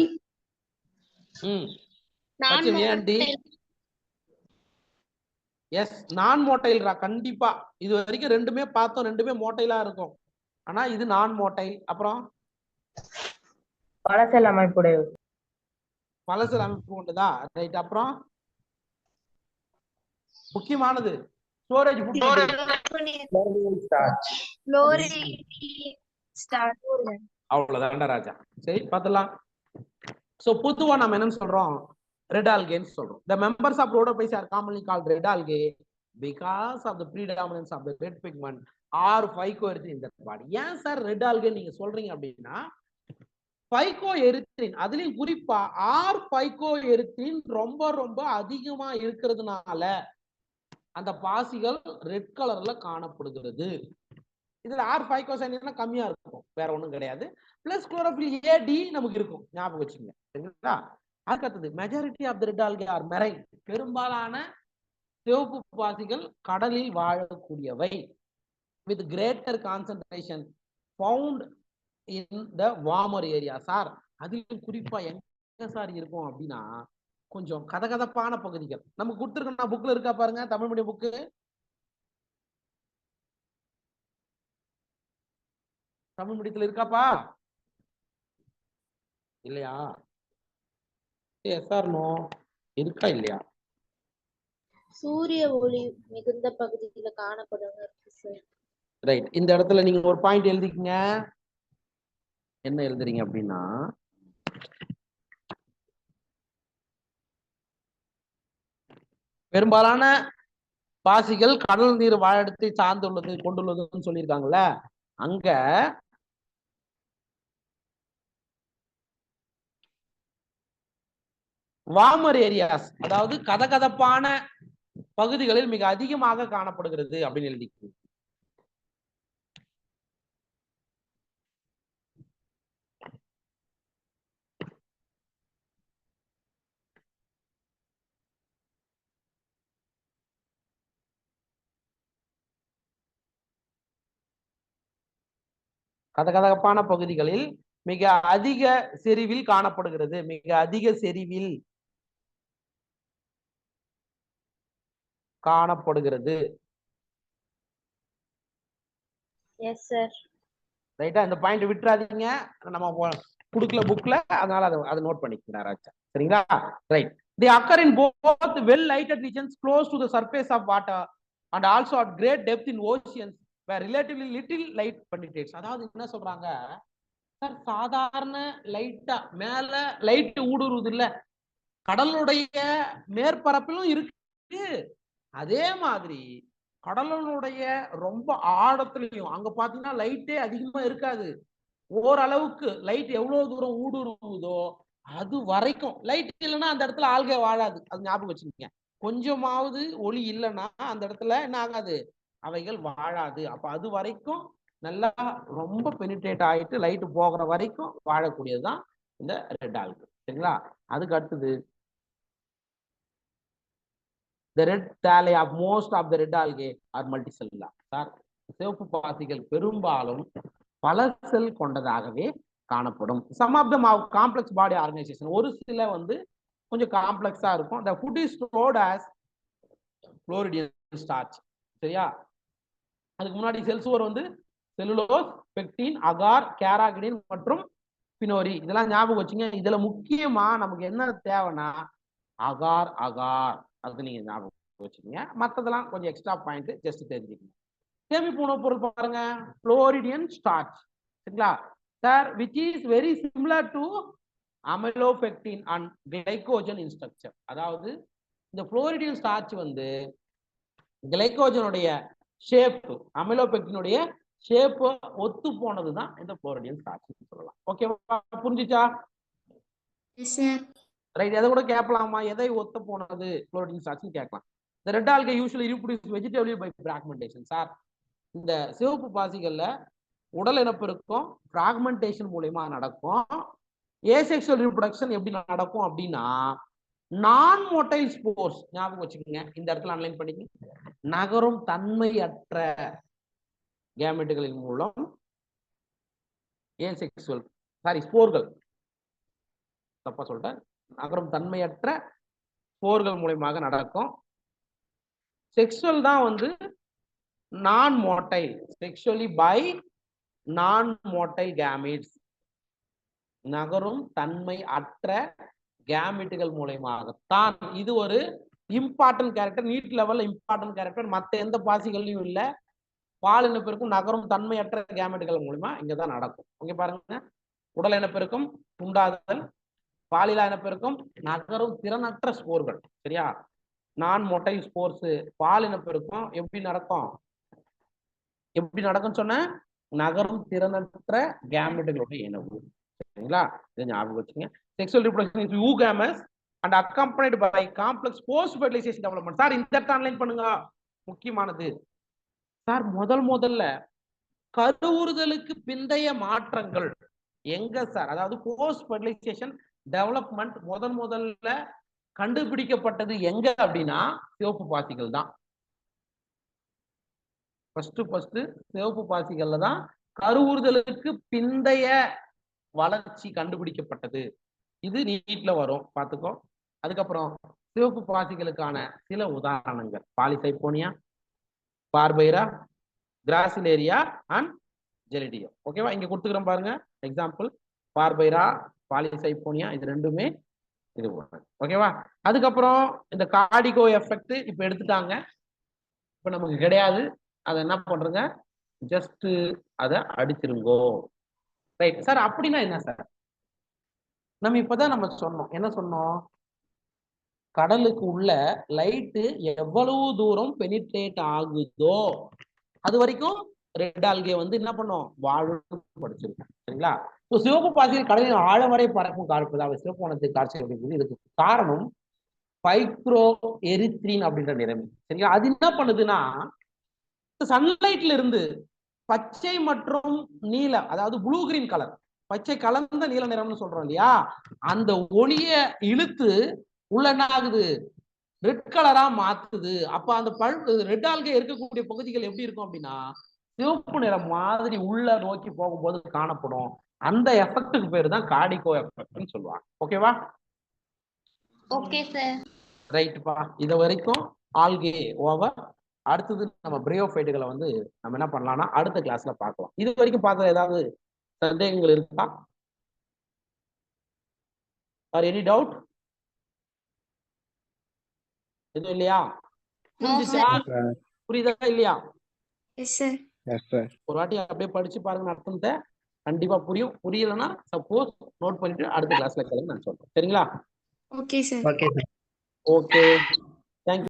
பச்சையம் ஏ டி. எஸ், நான் மோட்டைல்ரா. கண்டிப்பா இது வரைக்கும் ரெண்டுமே பார்த்தோம், ரெண்டுமே மோட்டைலா இருக்கும். ஆனா இது நான் மோட்டைல். அப்புறம் பலசெல் அமைப்புடையது. பலசெல் அமைப்பு கொண்டதா? ரைட். அப்புறம் முக்கியமானது ஸ்டோரேஜ். அவ்வளவுதான்டா ராஜா. சரி பார்த்தலாம். சோ பொதுவா நம்ம என்ன சொல்றோம்? ரெட் ஆல்கேன்னு சொல்றோம். the members of rhodophytes are commonly called red algae because of the predominance of the red pigment or phycoerythrin in the body. ஏன் சார் ரெட் ஆல்கே நீங்க சொல்றீங்க அப்படின்னா பைகோஎரித்ரின், அதுலயும் குறிப்பா ஆர் பைகோஎரித்ரின் ரொம்ப ரொம்ப அதிகமா இருக்கிறதுனால அந்த பாசிகள் ரெட் கலர்ல காணப்படுகிறது. இதுல ஆர் பைகோசைன் கம்மியா இருக்கும், வேற ஒண்ணும் கிடையாது. பிளஸ் குளோரோபில் ஏடி நமக்கு இருக்கும், ஞாபகம் வச்சுங்க. சரிங்களா? அதுக்கடுத்தது majority of the red algae are marine. பெரும்பாலான சிவப்பு பாசிகள் கடலில் வாழக்கூடியவை. with greater concentration found in the warmer area. Sir அதிலும் குறிப்பா எங்க சார் இருக்கும் அப்படின்னா கொஞ்சம் கதகதப்பான பகுதிகள். நமக்கு கொடுத்துருக்கா புக்ல இருக்கா பாருங்க, தமிழ் மீடியம் புக்கு. தமிழ் மீடியத்துல இருக்காப்பா? இல்லையா? Yes or no? இருக்கா இல்லையா? சூரிய ஒளி மிகுந்த பகுதியில காணப்படும் சார். ரைட். இந்த இடத்துல நீங்க ஒரு பாயிண்ட் எழுதிக்கங்க. என்ன எழுதுறீங்க அப்படின்னா பெரும்பாலான பாசிகள் கடல் நீர் வாழிடத்தை சார்ந்துள்ளது கொண்டுள்ளதுன்னு சொல்லியிருக்காங்கல்ல, அங்க வார்மர் ஏரியாஸ், அதாவது கதகதப்பான பகுதிகளில் மிக அதிகமாக காணப்படுகிறது அப்படின்னு எழுதிக்கு. கதகதப்பான பகுதிகளில் மிக அதிக செறிவில் காணப்படுகிறது. மிக அதிக செறிவில் காணப்படுகிறது. Yes sir. ரைட்டா? இந்த பாயிண்ட் விட்டுறாதீங்க, நம்ம குடுக்கல புக்ல, அதனால அதை நோட் பண்ணிக்கிறேன் ராஜா. சரிங்களா? Right. they occur in both well lighted regions close to the surface of water and also at great depth in oceans where relatively little light penetrates. அதாவது என்ன சொல்றாங்க சார், சாதாரண லைட்டா மேல லைட் ஊடுருவுது இல்ல, கடலுடைய மேற்பரப்பிலும் இருக்கு. அதே மாதிரி கடலுடைய ரொம்ப ஆழத்துலயும் அங்க பாத்தீங்கன்னா லைட்டே அதிகமா இருக்காது. ஓரளவுக்கு லைட் எவ்வளவு தூரம் ஊடுருவுதோ அது வரைக்கும். லைட் இல்லைன்னா அந்த இடத்துல ஆள்கே வாழாது, அது ஞாபகம் வச்சுக்கோங்க. கொஞ்சமாவது ஒளி இல்லைன்னா அந்த இடத்துல என்ன ஆகாது, அவைகள் வாழாது. அப்ப அது வரைக்கும் நல்லா ரொம்ப பெனிட்ரேட் ஆயிட்டு லைட் போகிற வரைக்கும் வாழக்கூடியதுதான் இந்த ரெட் ஆல்கே. சரிங்களா? அதுக்கு அடுத்தது the red thalli of most of the red algae are multicellular. Sir, சிவப்பு பாசிகள் பெரும்பாலும் பல செல் கொண்டதாகவே காணப்படும். some of them have complex body organization. ஒரு சில வந்து கொஞ்சம் காம்ப்ளெக்ஸா இருக்கும். the food is stored as Floridian starch. சரியா? அதுக்கு முன்னாடி செல் சுவர் வந்து செல்லுலோஸ், பெக்டின், அகார், கேராகிடின் மற்றும் பினோரி. இதெல்லாம் ஞாபகம் வச்சுங்க. இதுல முக்கியமா நமக்கு என்ன தேவைன்னா அகார் அகார், அது நீங்க ஞாபகம் வச்சுக்கோங்க. மற்றதெல்லாம் கொஞ்சம் எக்ஸ்ட்ரா பாயிண்ட் ஜஸ்ட் தெரிஞ்சுக்கணும். சேமிப்பு உணவுப் பொருள் பாருங்க, Floridian starch. சரிங்களா sir? Which is very similar to amylopectin and glycogen in structure. அதாவது இந்த Floridian starch வந்து கிளைகோஜனுடைய ஷேப் அமிலோபெக்டினுடைய ஷேப் ஒத்து போனதுதான் இந்த Floridian starch சொல்லலாம். ஓகேவா? புரிஞ்சுச்சா? ரைட். எதை கூட கேட்கலாமா, எதை ஒத்த போனது Floridian starch கேட்கலாம். The red algae usually reproduce vegetably by fragmentation. Sir, இந்த சிவப்பு பாசிகள்ல உடல் இனப்பெருக்கம் பிராக்மெண்டேஷன் மூலமா நடக்கும். ஏசெக்சுவல் ரீப்ரொடக்ஷன் எப்படி நடக்கும் அப்படின்னா நான் மோட்டைல் ஸ்போர்ஸ், ஞாபகம் வச்சுக்கோங்க. இந்த இடத்துல அன்லைன் பண்ணிக்கங்க. நகரும் தன்மையற்ற கேமெட்டுகளின் மூலம் ஏசெக்சுவல் ஸ்போர்கள், தப்பா சொல்லிட்டேன், நகரும் தன்மையற்ற ஸ்போர்கள் மூலமாக நடக்கும். செக்சுவல் தான் வந்து நான் மோட்டைல், செக்சுவலி பை நான் மோட்டைல் கேமிட்ஸ், நகரும் தன்மை அற்ற கேமிட்டுகள் மூலமாகத்தான். இது ஒரு இம்பார்ட்டன்ட் கேரக்டர், நீட் லெவல்ல இம்பார்ட்டன்ட் கேரக்டர். மற்ற எந்த பாசிகள்லையும் இல்ல. பால் இனப்பெருக்கும் நகரும் தன்மையற்ற கேமெட்டுகள் மூலமா இங்கதான் நடக்கும். இங்க பாருங்க, உடல் இனப்பெருக்கம், துண்டாதல், பாலிலா இனப்பெருக்கம், நகரும் திறனற்ற ஸ்போர்கள். சரியா? நான் மொட்டைல் ஸ்போர்ஸ் பால் இனப்பெருக்கம் எப்படி நடக்கும் சொன்ன, நகரும் திறனற்ற கேமெட்டுகளோட இனவு. சரிங்களா? இதை ஞாபகம் வச்சுங்க. Sexual reproduction is oogamous and accompanied by complex post fertilization development. Sir, இந்த இடத்தை அன்லைன் பண்ணுங்க, முக்கியமானது. சார், முதல்ல கருவுறுதலுக்கு பிந்தைய மாற்றங்கள் எங்க சார்? அதாவது போஸ்ட் ஃபெர்டிலைசேஷன் டெவலப்மெண்ட் முதல்ல கண்டுபிடிக்கப்பட்டது எங்க அப்படின்னா சிவப்பு பாசிகள் தான். ஃபர்ஸ்ட் சிவப்பு பாசிகள்ல தான் கருவுறுதலுக்கு பிந்தைய வளர்ச்சி கண்டுபிடிக்கப்பட்டது. இது நீட்ல வரும், பார்த்துக்கோ. அதுக்கப்புறம் சிவப்பு பாசிகளுக்கான சில உதாரணங்கள் பாலிசைபோனியா, பார்பைரா, கிராசிலேரியா அண்ட் ஜெலிடியம். ஓகேவா? இங்க கொடுத்துக்கிறோம் பாருங்க எக்ஸாம்பிள். பார்பைரா, பாலிசைபோனியா, இது ரெண்டுமே இது. ஓகேவா? அதுக்கப்புறம் இந்த கார்டிகோ எஃபெக்ட் இப்ப எடுத்துட்டாங்க, இப்ப நமக்கு கிடையாது. அதை என்ன பண்றங்க, ஜஸ்ட் அதை அடிச்சிருங்கோ. Right sir. அப்படின்னா என்ன சார்? நம்ம இப்பதான் நம்ம சொன்னோம், என்ன சொன்னோம்? கடலுக்கு உள்ள லைட்டு எவ்வளவு தூரம் பெனிட்ரேட் ஆகுதோ அது வரைக்கும் ரெட் ஆல்கே வந்து என்ன பண்ணும், வாழும் படிச்சிருக்கோம். சரிங்களா? சிவப்பு பாசிகள் கடலின் ஆழம் வரை பறக்கும் காழ்ப்பது சிவப்பு வனத்தை காட்சி அப்படிங்கிறது. இதுக்கு காரணம் பைக்ரோ எரித்ரின் அப்படின்ற நிறமி. சரிங்களா? அது என்ன பண்ணுதுன்னா சன்லைட்ல இருந்து பச்சை மற்றும் நீலம், அதாவது ப்ளூ கிரீன் கலர், பச்சை கலந்த நீல நிறம்னு சொல்றோம் இல்லையா, அந்த ஒளிய இழுத்து உள்ள என்ன ஆகுது, ரெட் கலரா மாத்துது. அப்ப அந்த ரெட் ஆல்கே இருக்கக்கூடிய பகுதிகள் எப்படி இருக்கும் அப்படின்னா சிவப்பு நிறம் மாதிரி உள்ள நோக்கி போகும்போது காணப்படும். அந்த எஃபெக்டுக்கு பேரு தான் கார்டிகோ எஃபெக்ட்னு சொல்லுவாங்க. ஓகேவா? Okay sir. ரைட்பா. இது வரைக்கும் ஆல்கே ஓவர். அடுத்தது நம்ம பிரையோஃபைட்டுகளை வந்து நம்ம என்ன பண்ணலாம்னா அடுத்த கிளாஸ்ல பார்க்கலாம். இது வரைக்கும் பார்க்கற ஏதாவது சந்தேகங்கள் இருக்கா? Or any doubt? எதுவும் இல்லையா? புரியுதா இல்லையா? Yes sir. Yes sir. ஒரு வாட்டி அப்படியே படிச்சு பாருங்க அர்த்தத்தை, கண்டிப்பா புரியும். புரியலன்னா சப்போஸ் நோட் பண்ணிட்டு அடுத்த கிளாஸ்ல கேளுங்க, நான் சொல்றேன். சரிங்களா? Okay sir. Okay sir. Okay, thank you.